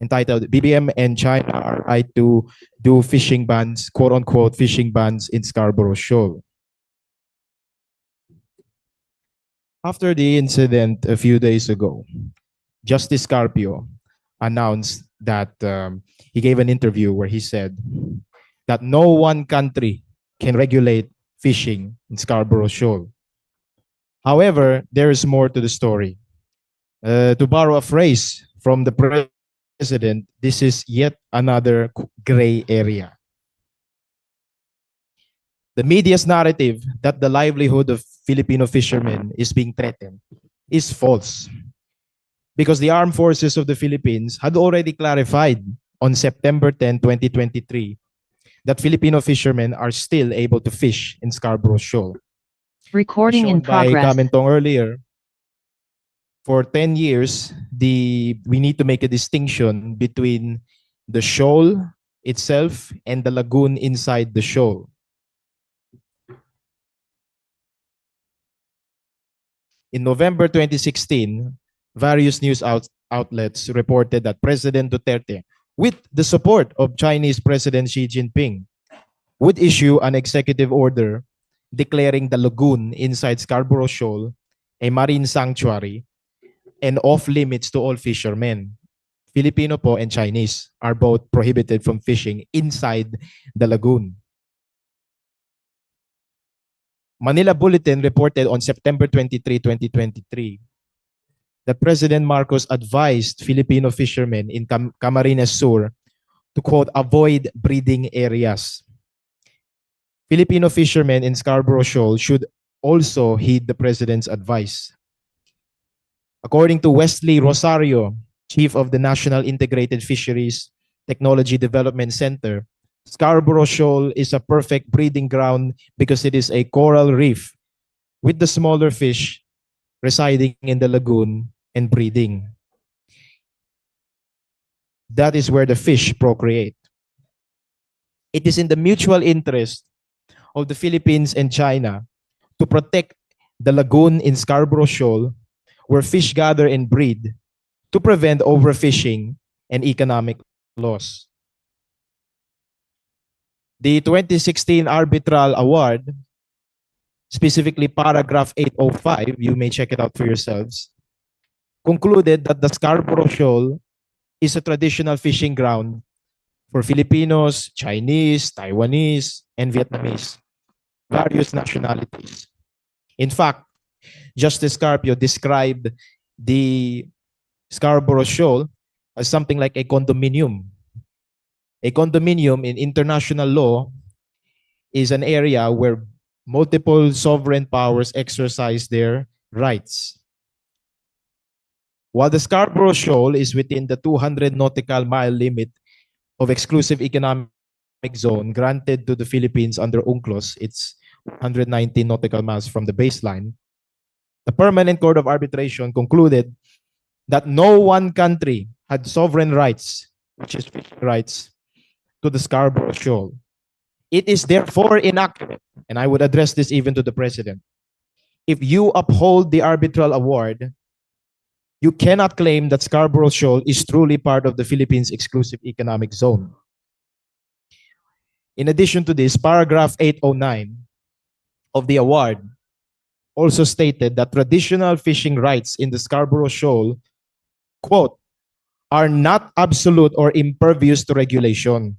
entitled BBM and China are right to do fishing bans, quote unquote, fishing bans in Scarborough Shoal. After the incident a few days ago, Justice Carpio announced that he gave an interview where he said that no one country can regulate fishing in Scarborough Shoal. However, there is more to the story. To borrow a phrase from the president, this is yet another gray area. The media's narrative that the livelihood of Filipino fishermen is being threatened is false, because the armed forces of the Philippines had already clarified on September 10, 2023, that Filipino fishermen are still able to fish in Scarborough Shoal. Recording in Shown by progress. Kamentong earlier, for 10 years, we need to make a distinction between the shoal itself and the lagoon inside the shoal. In November 2016, various news outlets reported that President Duterte, with the support of Chinese President Xi Jinping, would issue an executive order declaring the lagoon inside Scarborough Shoal a marine sanctuary and off limits to all fishermen. Filipino po and Chinese are both prohibited from fishing inside the lagoon. Manila Bulletin reported on September 23, 2023, that President Marcos advised Filipino fishermen in Camarines Sur to, quote, avoid breeding areas. Filipino fishermen in Scarborough Shoal should also heed the President's advice. According to Wesley Rosario, Chief of the National Integrated Fisheries Technology Development Center, Scarborough Shoal is a perfect breeding ground because it is a coral reef with the smaller fish residing in the lagoon and breeding. That is where the fish procreate. It is in the mutual interest of the Philippines and China to protect the lagoon in Scarborough Shoal, where fish gather and breed, to prevent overfishing and economic loss. The 2016 Arbitral Award, specifically paragraph 805, you may check it out for yourselves, concluded that the Scarborough Shoal is a traditional fishing ground for Filipinos, Chinese, Taiwanese, and Vietnamese, various nationalities. In fact, Justice Carpio described the Scarborough Shoal as something like a condominium. A condominium in international law is an area where multiple sovereign powers exercise their rights. While the Scarborough Shoal is within the 200 nautical mile limit of exclusive economic zone granted to the Philippines under UNCLOS, it's 119 nautical miles from the baseline, the Permanent Court of Arbitration concluded that no one country had sovereign rights, which is fishing rights, to the Scarborough Shoal. It is therefore inaccurate, and I would address this even to the President. If you uphold the arbitral award, you cannot claim that Scarborough Shoal is truly part of the Philippines' exclusive economic zone. In addition to this, paragraph 809 of the award also stated that traditional fishing rights in the Scarborough Shoal, quote, are not absolute or impervious to regulation.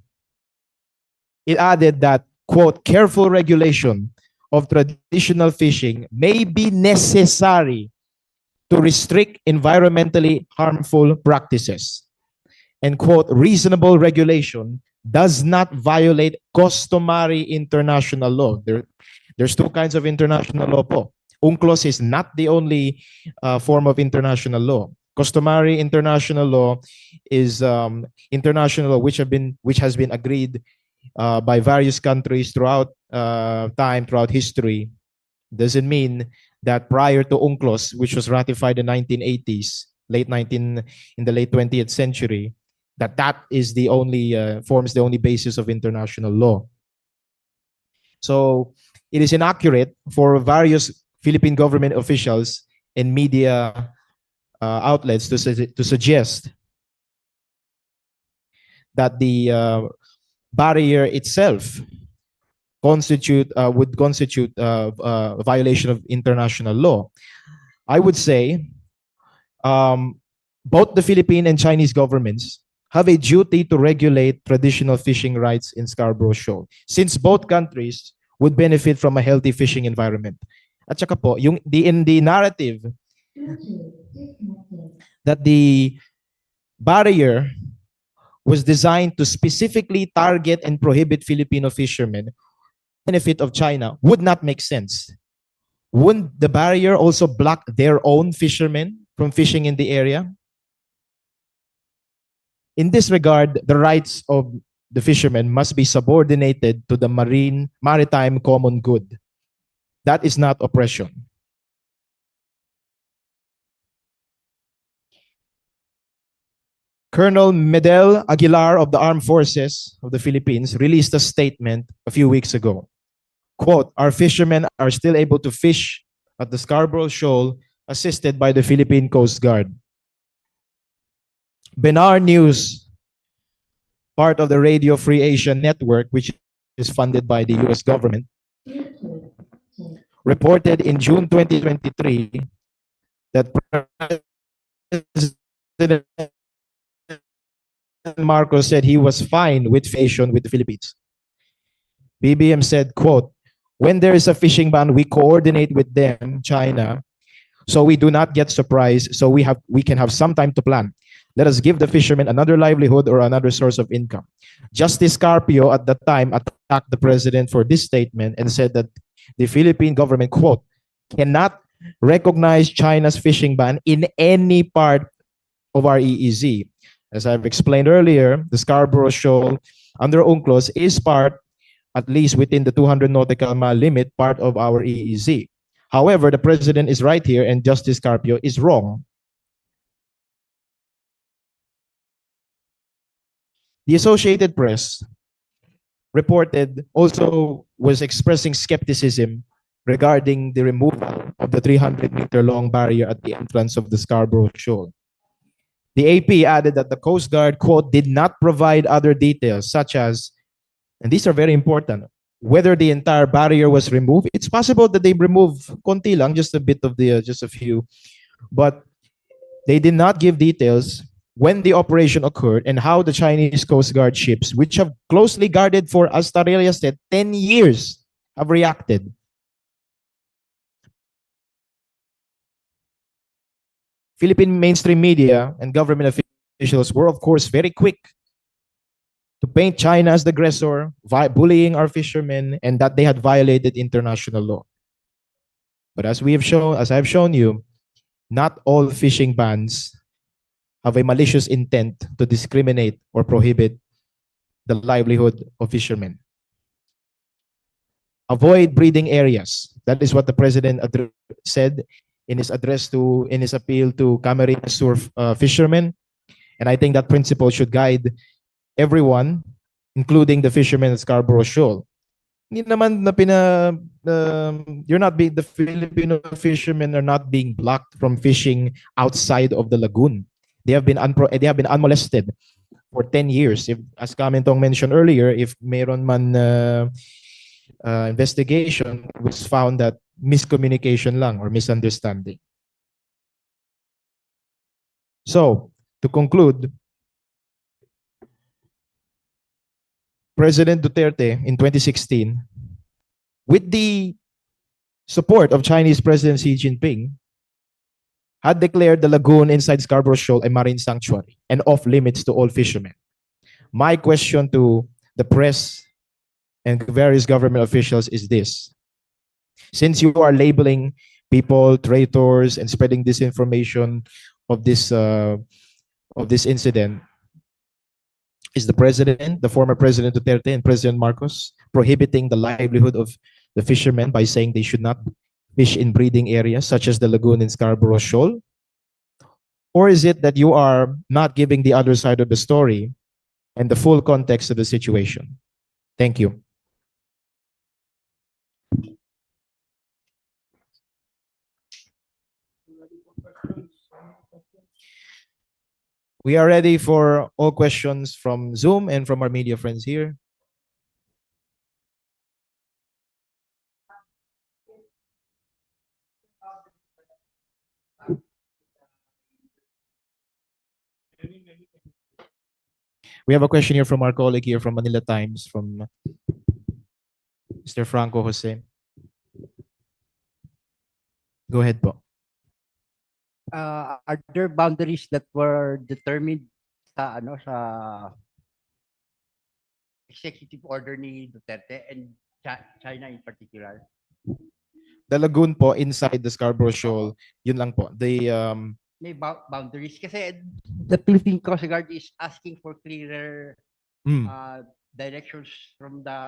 It added that, quote, careful regulation of traditional fishing may be necessary to restrict environmentally harmful practices. And, quote, reasonable regulation does not violate customary international law. There's two kinds of international law po. UNCLOS is not the only form of international law. Customary international law is international law which has been agreed by various countries throughout time, throughout history. Doesn't mean that prior to UNCLOS, which was ratified in 1980s, in the late 20th century, that is the only forms the only basis of international law. So it is inaccurate for various Philippine government officials and media outlets to suggest that the barrier itself would constitute a violation of international law. I would say both the Philippine and Chinese governments have a duty to regulate traditional fishing rights in Scarborough Shoal, since both countries would benefit from a healthy fishing environment. At saka po, in the narrative that the barrier was designed to specifically target and prohibit Filipino fishermen, benefit of China, would not make sense. Wouldn't the barrier also block their own fishermen from fishing in the area? In this regard, the rights of the fishermen must be subordinated to the maritime common good. That is not oppression. Colonel Medel Aguilar of the Armed Forces of the Philippines released a statement a few weeks ago. Quote, our fishermen are still able to fish at the Scarborough Shoal assisted by the Philippine Coast Guard. Benar News, part of the Radio Free Asia Network, which is funded by the US government, reported in June 2023 that President Marcos said he was fine with fishing with the Philippines. BBM said, quote, when there is a fishing ban, we coordinate with them, China, so we do not get surprised, so we can have some time to plan. Let us give the fishermen another livelihood or another source of income. Justice Carpio at the time attacked the president for this statement and said that the Philippine government, quote, cannot recognize China's fishing ban in any part of our EEZ. As I've explained earlier, the Scarborough Shoal under UNCLOS is part, at least within the 200 nautical mile limit, part of our EEZ. However, the president is right here and Justice Carpio is wrong. The Associated Press reported also was expressing skepticism regarding the removal of the 300-meter long barrier at the entrance of the Scarborough Shoal. The AP added that the Coast Guard, quote, did not provide other details such as, and these are very important, whether the entire barrier was removed. It's possible that they removed konti lang, just a bit of the, just a few, but they did not give details when the operation occurred and how the Chinese Coast Guard ships, which have closely guarded for, as Tarriela said, 10 years, have reacted. Philippine mainstream media and government officials were, of course, very quick to paint China as the aggressor, bullying our fishermen, and that they had violated international law. But as we have shown, as I've shown you, not all fishing bans have a malicious intent to discriminate or prohibit the livelihood of fishermen. Avoid breeding areas. That is what the president said in his in his appeal to Camarines Sur fishermen. And I think that principle should guide everyone, including the fishermen at Scarborough Shoal. Hindi naman na you're not being, the Filipino fishermen are not being blocked from fishing outside of the lagoon. They have been unmolested for 10 years. If, as Kamentong mentioned earlier, if mayroon man investigation, it was found that miscommunication lang or misunderstanding. So, to conclude, President Duterte in 2016, with the support of Chinese President Xi Jinping, had declared the lagoon inside Scarborough Shoal a marine sanctuary and off limits to all fishermen. My question to the press and various government officials is this: since you are labeling people traitors and spreading disinformation of this incident, is the president, the former President Duterte and President Marcos, prohibiting the livelihood of the fishermen by saying they should not fish in breeding areas such as the lagoon in Scarborough Shoal? Or is it that you are not giving the other side of the story and the full context of the situation? Thank you. We are ready for all questions from Zoom and from our media friends here. We have a question here from our colleague here from Manila Times, from Mr. Franco Jose. Go ahead po. Are there boundaries that were determined sa executive order ni Duterte and China in particular? The lagoon po inside the Scarborough Shoal, yun lang po. May boundaries kasi the Philippine Coast Guard is asking for clearer directions from the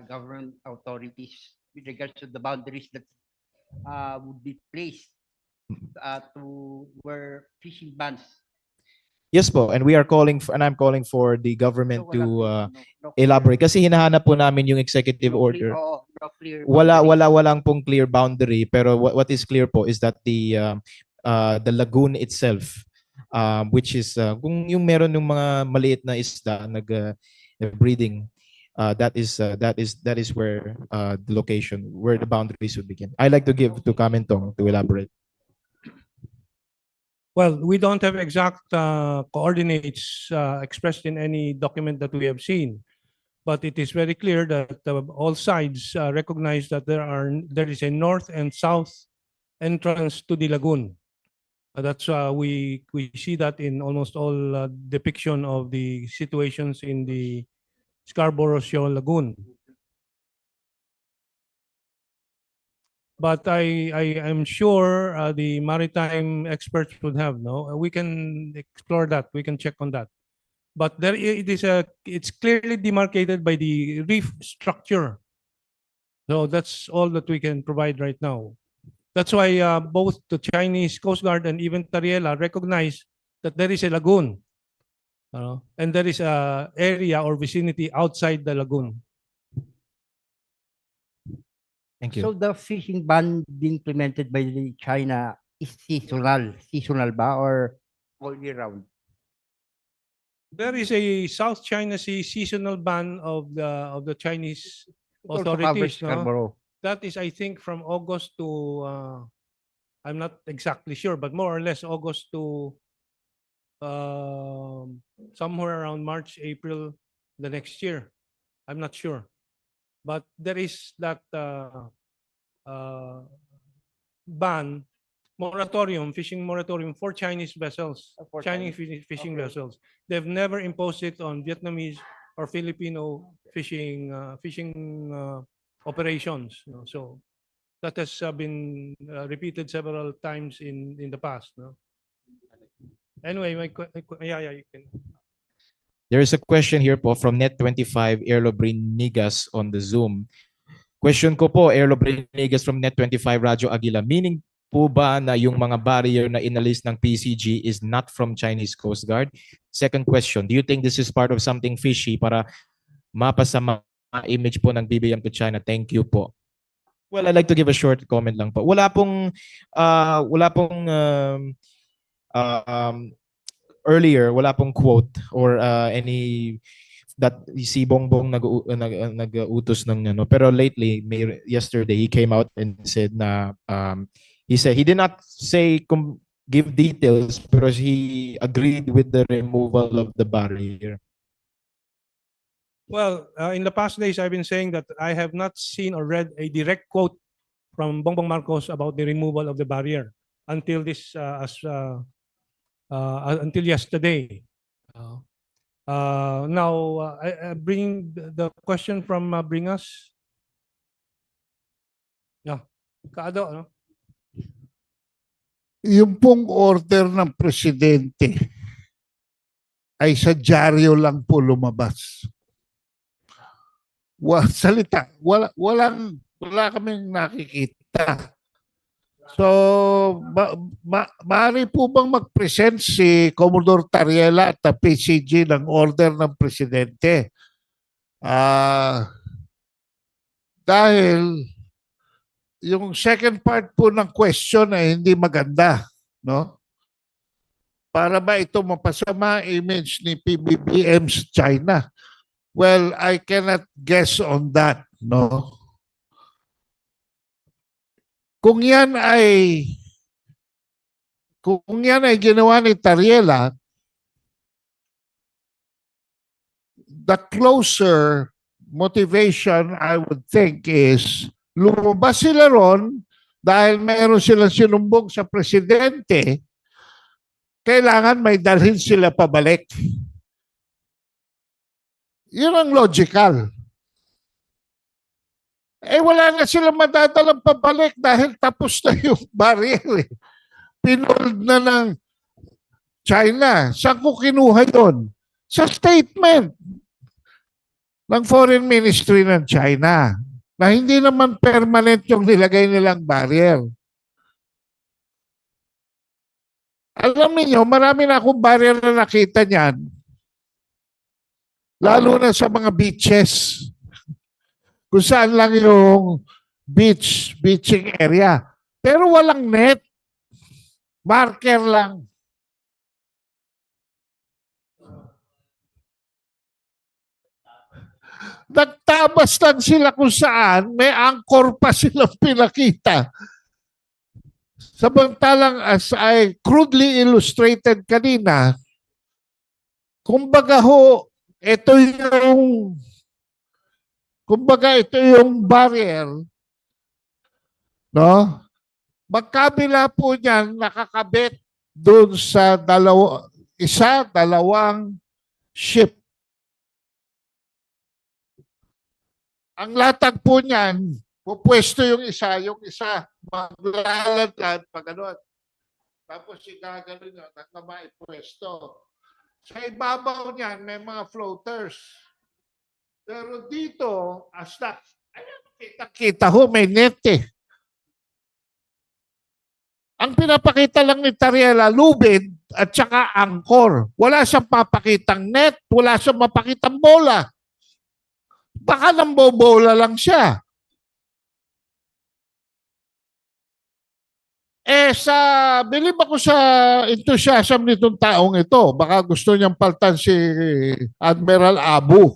government authorities with regards to the boundaries that would be placed to where fishing bans. Yes po, and we are calling for, and I'm calling for the government to elaborate kasi hinahanap po namin yung executive order. Walang pong clear boundary, pero what is clear po is that the lagoon itself, which is kung yung meron ng mga maliit na isda breeding, that is where the location, where the boundaries would begin. I'd like to give to Kamentong to elaborate. Well, we don't have exact coordinates expressed in any document that we have seen, but it is very clear that all sides recognize that there is a north and south entrance to the lagoon. That's we see that in almost all depiction of the situations in the Scarborough Shoal Lagoon. But I am sure the maritime experts would have we can explore that. We can check on that. But there it's clearly demarcated by the reef structure. So that's all that we can provide right now. That's why both the Chinese Coast Guard and even Tarriela recognize that there is a lagoon, and there is a area or vicinity outside the lagoon. Thank you. So the fishing ban being implemented by China is seasonal ba or all year round? There is a South China Sea seasonal ban of the Chinese It also covers authorities. No? Scarborough. That is, I think, from August to I'm not exactly sure, but more or less August to somewhere around March, April the next year. I'm not sure, but there is that uh, ban fishing moratorium for Chinese vessels, For Chinese Chinese. fishing Okay. vessels. They've never imposed it on Vietnamese or Filipino fishing operations. So that has been repeated several times in the past. No? Anyway, yeah, you can. There is a question here po from Net25, Erlo Brinigas on the Zoom. Question ko po, Erlo Brinigas from Net25, Radyo Aguila. Meaning po ba na yung mga barrier na inalis ng PCG is not from Chinese Coast Guard? Second question, do you think this is part of something fishy para mapasama image po ng BBM to China? Thank you po. Well, I'd like to give a short comment lang po. Wala pong earlier, wala pong quote or any that si Bongbong nag-utos ng ano. Pero lately, yesterday, he came out and said na he said he did not say give details pero he agreed with the removal of the barrier. Well, in the past days, I've been saying that I have not seen or read a direct quote from Bongbong Marcos about the removal of the barrier until until yesterday. Now, I bring the question from Bringas. Yeah, Kaado, ano? Yung pong order ng presidente ay sa dyaryo lang po lumabas. Salita, wala kaming nakikita. So, maaari po bang mag-present si Commodore Tarriela at PCG ng order ng presidente? Dahil yung second part po ng question ay hindi maganda, no? Para ba ito mapasama image ni PBBM sa China? Well, I cannot guess on that, no? Kung yan ay ginawa ni Tarriela, the closer motivation I would think is lumabas sila ron dahil mayroon silang sinumbong sa presidente, kailangan may dalhin sila pabalik. Yun ang logical. Wala na silang madadalang pabalik dahil tapos na yung barrier. Pinold na ng China. Saan ko kinuha yun? Sa statement ng Foreign Ministry ng China na hindi naman permanent yung nilagay nilang barrier. Alam niyo, marami na akong barrier na nakita niyan. Lalo na sa mga beaches. Kung saan lang yung beaching area. Pero walang net. Marker lang. Nagtabas lang sila kung saan, may anchor pa silang pinakita. Samantalang as I crudely illustrated kanina, kumbaga ito yung barrier, no? Magkabila po niyan nakakabit doon sa dalawang ship. Ang latag po niyan, pupwesto yung isa maglalatad pag ano. Tapos igagano nyo, nakamay-pwesto. Sa ibabaw niyan, may mga floaters. Pero dito, kita ho, may net eh. Ang pinapakita lang ni Tarriela, lubid at saka angkor. Wala siyang papakitang net, wala siyang mapakitang bola. Baka nambobola lang siya. Bilib ako sa enthusiasm nitong taong ito. Baka gusto niyang paltan si Admiral Abu.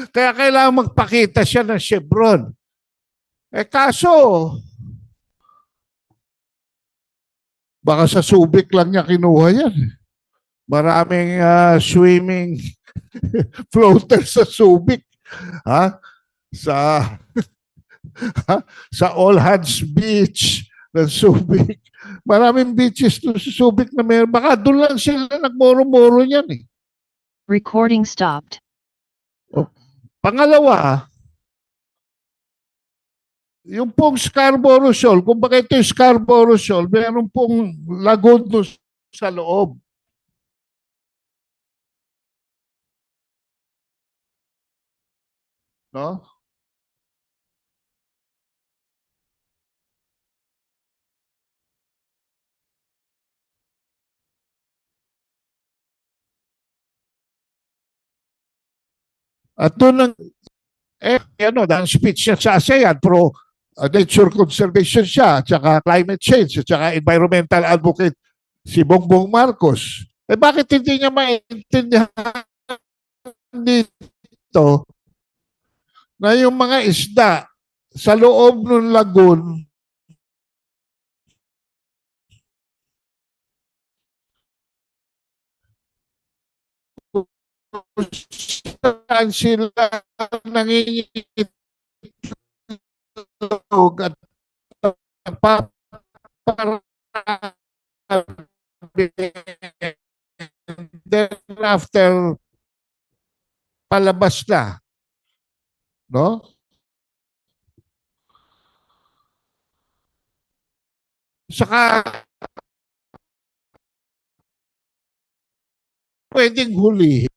Kaya kailangan magpakita siya ng Chevron. Kaso, baka sa Subic lang niya kinuha yan. Maraming swimming floater sa Subic. Ha? Sa sa All Hands Beach ng Subic. Maraming beaches doon sa Subic na meron. Baka doon lang sila nagmoro-moro niyan eh. Recording stopped. Pangalawa, yung pong Scarborough Shoal, kung bakit ito yung Scarborough Shoal, meron pong lagoon doon sa loob. No? At doon dahil speech niya sa ASEAN, pro nature conservation siya, at saka climate change, at saka environmental advocate si Bongbong Marcos. Bakit hindi niya maintindihan dito na yung mga isda sa loob ng lagoon saan sila nangingitlog at then after palabas na, no? Saka pwedeng huli.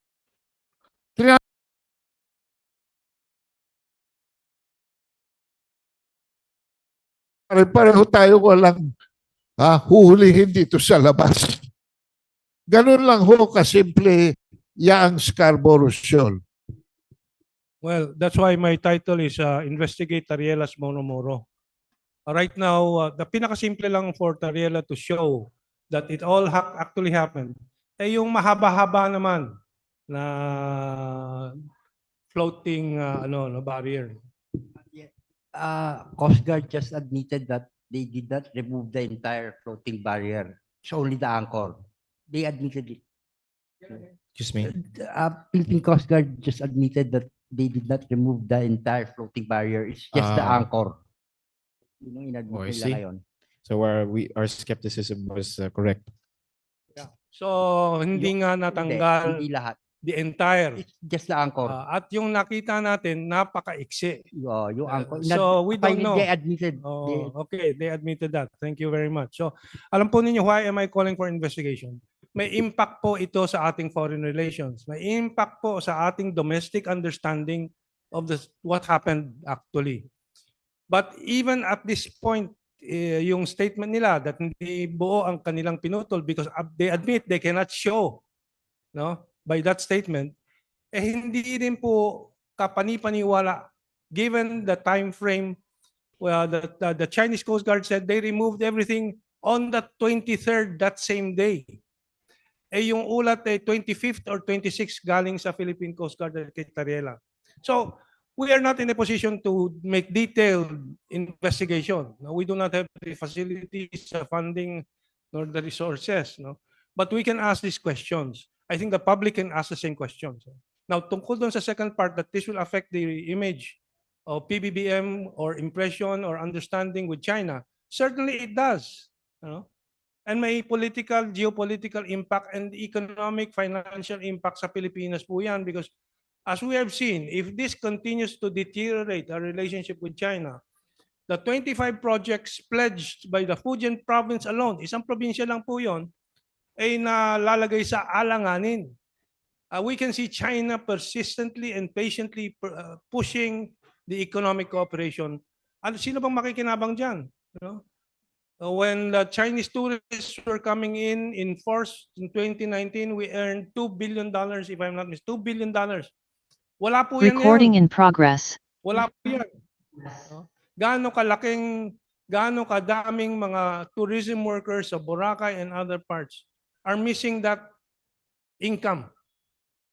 Pareho tayo walang huhulihin dito sa labas. Ganun lang ho kasimple yang Scarborough Shoal. Well, that's why my title is Investigate Tarriela Moro-Moro. Right now, the pinakasimple lang for Tarriela to show that it all actually happened yung mahaba-haba naman na floating barrier. Coast Guard just admitted that they did not remove the entire floating barrier. It's only the anchor. They admitted it. Excuse me. Philippine Coast Guard just admitted that they did not remove the entire floating barrier. It's just the anchor. Yun ang inadmit I nila see. ngayon. So our skepticism was correct. Yeah. So hindi nga natanggal Hindi lahat. the entire. It's just the anchor. At yung nakita natin, napaka-iksi. Yung anchor. So we don't know. They admitted. Okay, they admitted that. Thank you very much. So alam po ninyo, why am I calling for investigation? May impact po ito sa ating foreign relations. May impact po sa ating domestic understanding of what happened actually. But even at this point, yung statement nila that hindi buo ang kanilang pinutol because they admit they cannot show, no, by that statement, hindi rin po kapani-paniwala given the time frame the Chinese Coast Guard said they removed everything on the 23rd that same day. Yung ulat 25th or 26th galing sa Philippine Coast Guard kay Tarriela. So, we are not in a position to make detailed investigation. No, we do not have the facilities, funding, nor the resources. No? But we can ask these questions. I think the public can ask the same questions. Now, tungkol doon sa second part that this will affect the image of PBBM or impression or understanding with China, certainly it does. You know? And may political, geopolitical impact and economic, financial impact sa Pilipinas po yan because as we have seen, if this continues to deteriorate our relationship with China, the 25 projects pledged by the Fujian province alone, isang probinsya lang po yun, ay nalalagay sa alanganin. We can see China persistently and patiently pushing the economic cooperation. Sino bang makikinabang dyan? You know? when the Chinese tourists were coming in force in 2019, we earned $2 billion, if I'm not mistaken. $2 billion. Wala po yan Recording ngayon. in progress. Wala po yan. No? Gaano kadaming mga tourism workers sa Boracay and other parts are missing that income.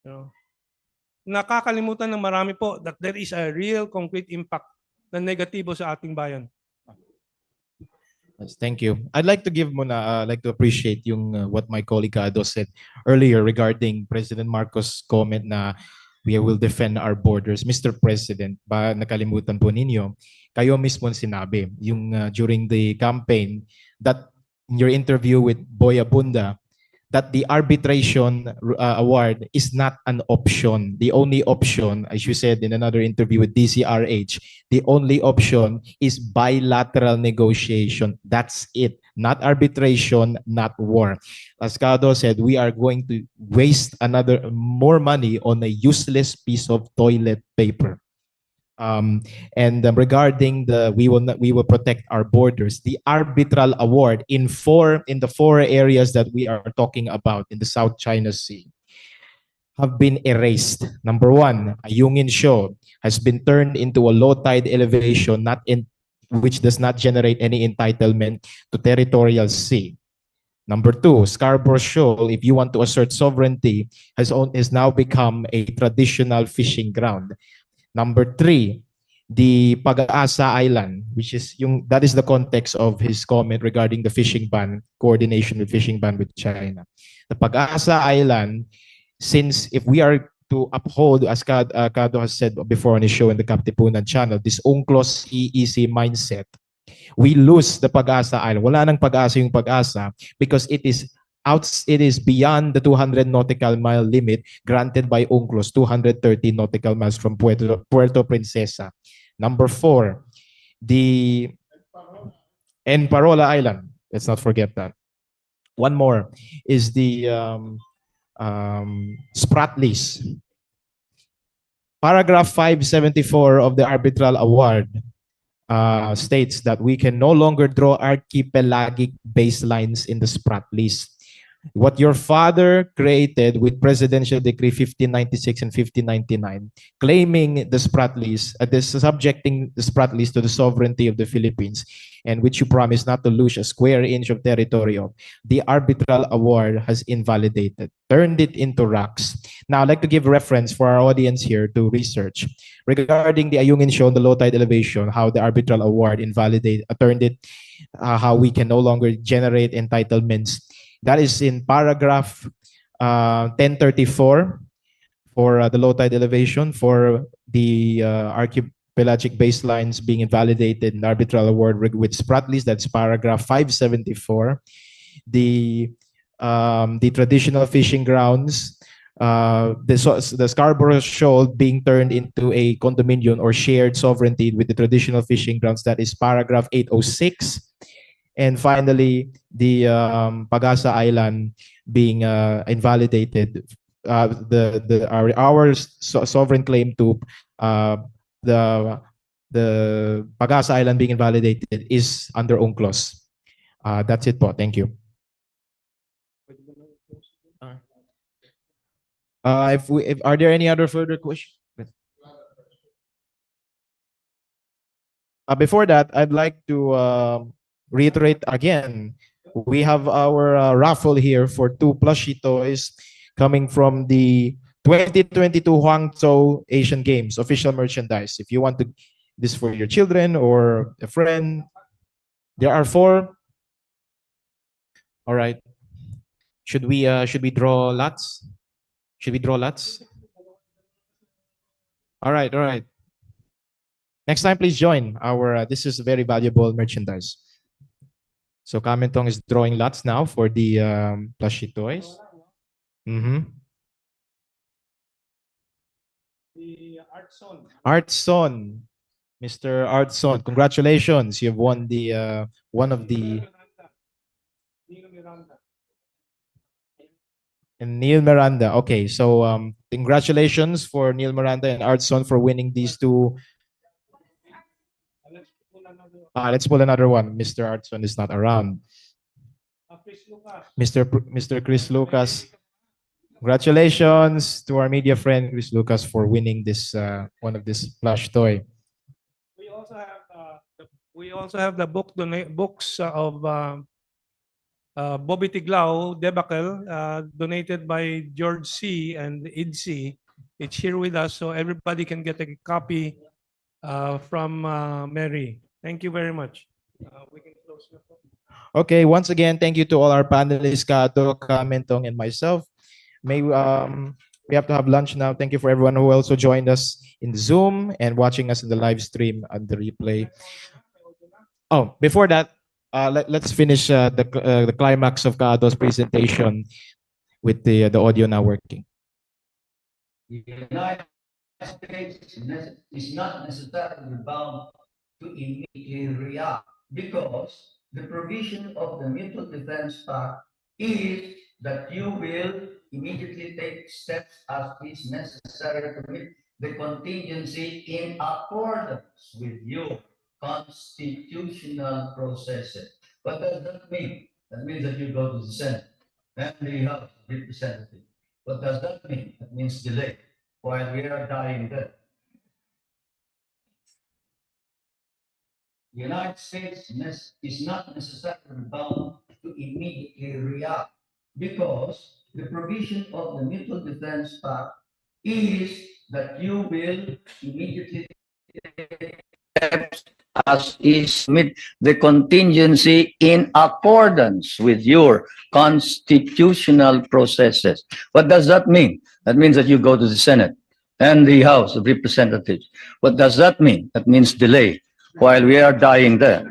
No? Nakakalimutan ng marami po that there is a real concrete impact na negatibo sa ating bayan. Yes, thank you. I'd like to like to appreciate yung what my colleague Ado said earlier regarding President Marcos' comment na we will defend our borders. Mr. President, ba nakalimutan po ninyo, kayo mismo sinabi yung during the campaign that in your interview with Boy Abunda that the arbitration award is not an option. The only option, as you said in another interview with DCRH, the only option is bilateral negotiation. That's it. Not arbitration, not war. As Cado said, we are going to waste more money on a useless piece of toilet paper. Regarding we will protect our borders. The arbitral award in the four areas that we are talking about in the South China Sea have been erased. Number one, Ayungin Shoal has been turned into a low tide elevation, which does not generate any entitlement to territorial sea. Number two, Scarborough Shoal, if you want to assert sovereignty, has now become a traditional fishing ground. Number three, the Pag-asa Island, that is the context of his comment regarding the fishing ban, coordination with fishing ban with China. The Pag-asa Island, since if we are to uphold, as Cado has said before on his show in the Kaptipunan channel, this UNCLOS EEC mindset, we lose the Pag-asa Island. Wala nang pag-asa yung Pag-asa because it is beyond the 200 nautical mile limit granted by UNCLOS, 230 nautical miles from Puerto Princesa. Number four, the Parola Island. Let's not forget that. One more is the Spratlys. Paragraph 574 of the arbitral award states that we can no longer draw archipelagic baselines in the Spratlys. What your father created with Presidential Decree 1596 and 1599, claiming the Spratlys, subjecting the Spratlys to the sovereignty of the Philippines, and which you promised not to lose a square inch of territory of, the arbitral award has invalidated, turned it into rocks. Now, I'd like to give reference for our audience here to research regarding the Ayungin Shoal, the low tide elevation, how the arbitral award turned it, how we can no longer generate entitlements. That is in paragraph 1034 for the low tide elevation, for the archipelagic baselines being invalidated in arbitral award with Spratlys. That's paragraph 574. The traditional fishing grounds, the Scarborough Shoal being turned into a condominium or shared sovereignty with the traditional fishing grounds. That is paragraph 806. And finally, the Pag-asa Island being invalidated. Our sovereign claim to the Pag-asa Island being invalidated is under UNCLOS. That's it po. Thank you. Are there any other further questions? Before that, I'd like to reiterate again, we have our raffle here for 2 plushie toys coming from the 2022 Guangzhou Asian Games official merchandise. If you want this for your children or a friend, there are 4. All right. Should we draw lots? Should we draw lots? All right, all right. Next time, please join our. This is very valuable merchandise. So Kamentong is drawing lots now for the plushie toys. The Artson, Mr. Artson, congratulations! You've won the one of the. And Neil Miranda. Okay, so congratulations for Neil Miranda and Artson for winning these 2. Let's pull another one. Mr. Artson is not around. Mr. Chris Lucas. Congratulations to our media friend Chris Lucas for winning this one of this plush toy. We also have the books of Bobby Tiglao, Debacle, donated by George C. and IDC. It's here with us, so everybody can get a copy from Mary. Thank you very much. We can close the phone. Okay, once again, thank you to all our panelists, Kato, Kamentong, and myself. We have to have lunch now. Thank you for everyone who also joined us in Zoom and watching us in the live stream and the replay. Oh, before that, let's finish the climax of Kato's presentation with the audio now working. The United States is not necessarily bound to immediately react because the provision of the Mutual Defense Pact is that you will immediately take steps as is necessary to meet the contingency in accordance with your constitutional processes. What does that mean? That means that you go to the Senate and the House of Representatives. What does that mean? That means delay while we are dying there. The United States is not necessarily bound to immediately react because the provision of the Mutual Defense Pact is that you will immediately take steps as is meet the contingency in accordance with your constitutional processes. What does that mean? That means that you go to the Senate and the House of Representatives. What does that mean? That means delay while we are dying there.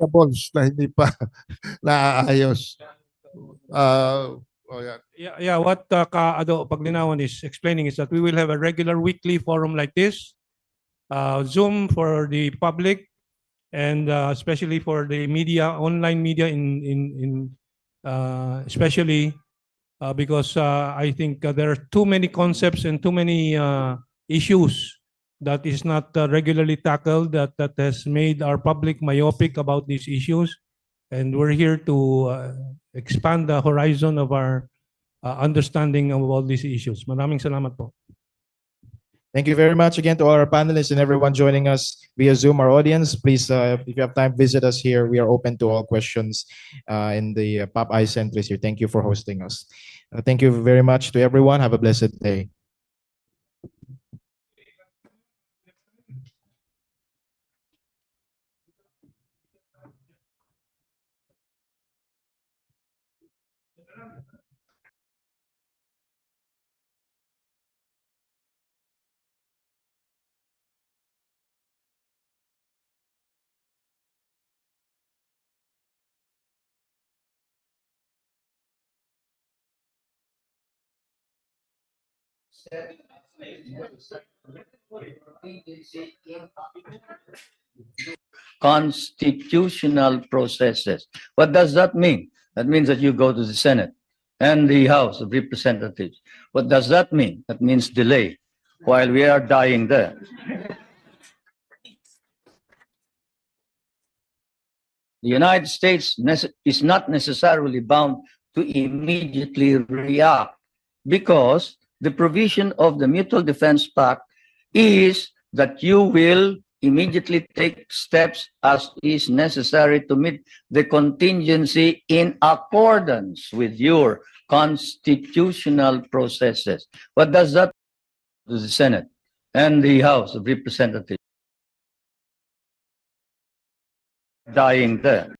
Balls na hindi pa naaayos. Yeah. Yeah, what Ado Paglinawan is explaining is that we will have a regular weekly forum like this, Zoom for the public, and especially for the media, online media, especially because I think there are too many concepts and too many issues that is not regularly tackled that has made our public myopic about these issues, and we're here to expand the horizon of our understanding of all these issues. Maraming salamat po. Thank you very much again to all our panelists and everyone joining us via Zoom. Our audience, please, if you have time, visit us here. We are open to all questions in the Popeye Centris here. Thank you for hosting us. Thank you very much to everyone. Have a blessed day. Constitutional processes. What does that mean? That means that you go to the Senate and the House of Representatives. What does that mean? That means delay while we are dying there. The United States is not necessarily bound to immediately react because the provision of the Mutual Defense Pact is that you will immediately take steps as is necessary to meet the contingency in accordance with your constitutional processes. What does that mean? To the Senate and the House of Representatives? Dying there.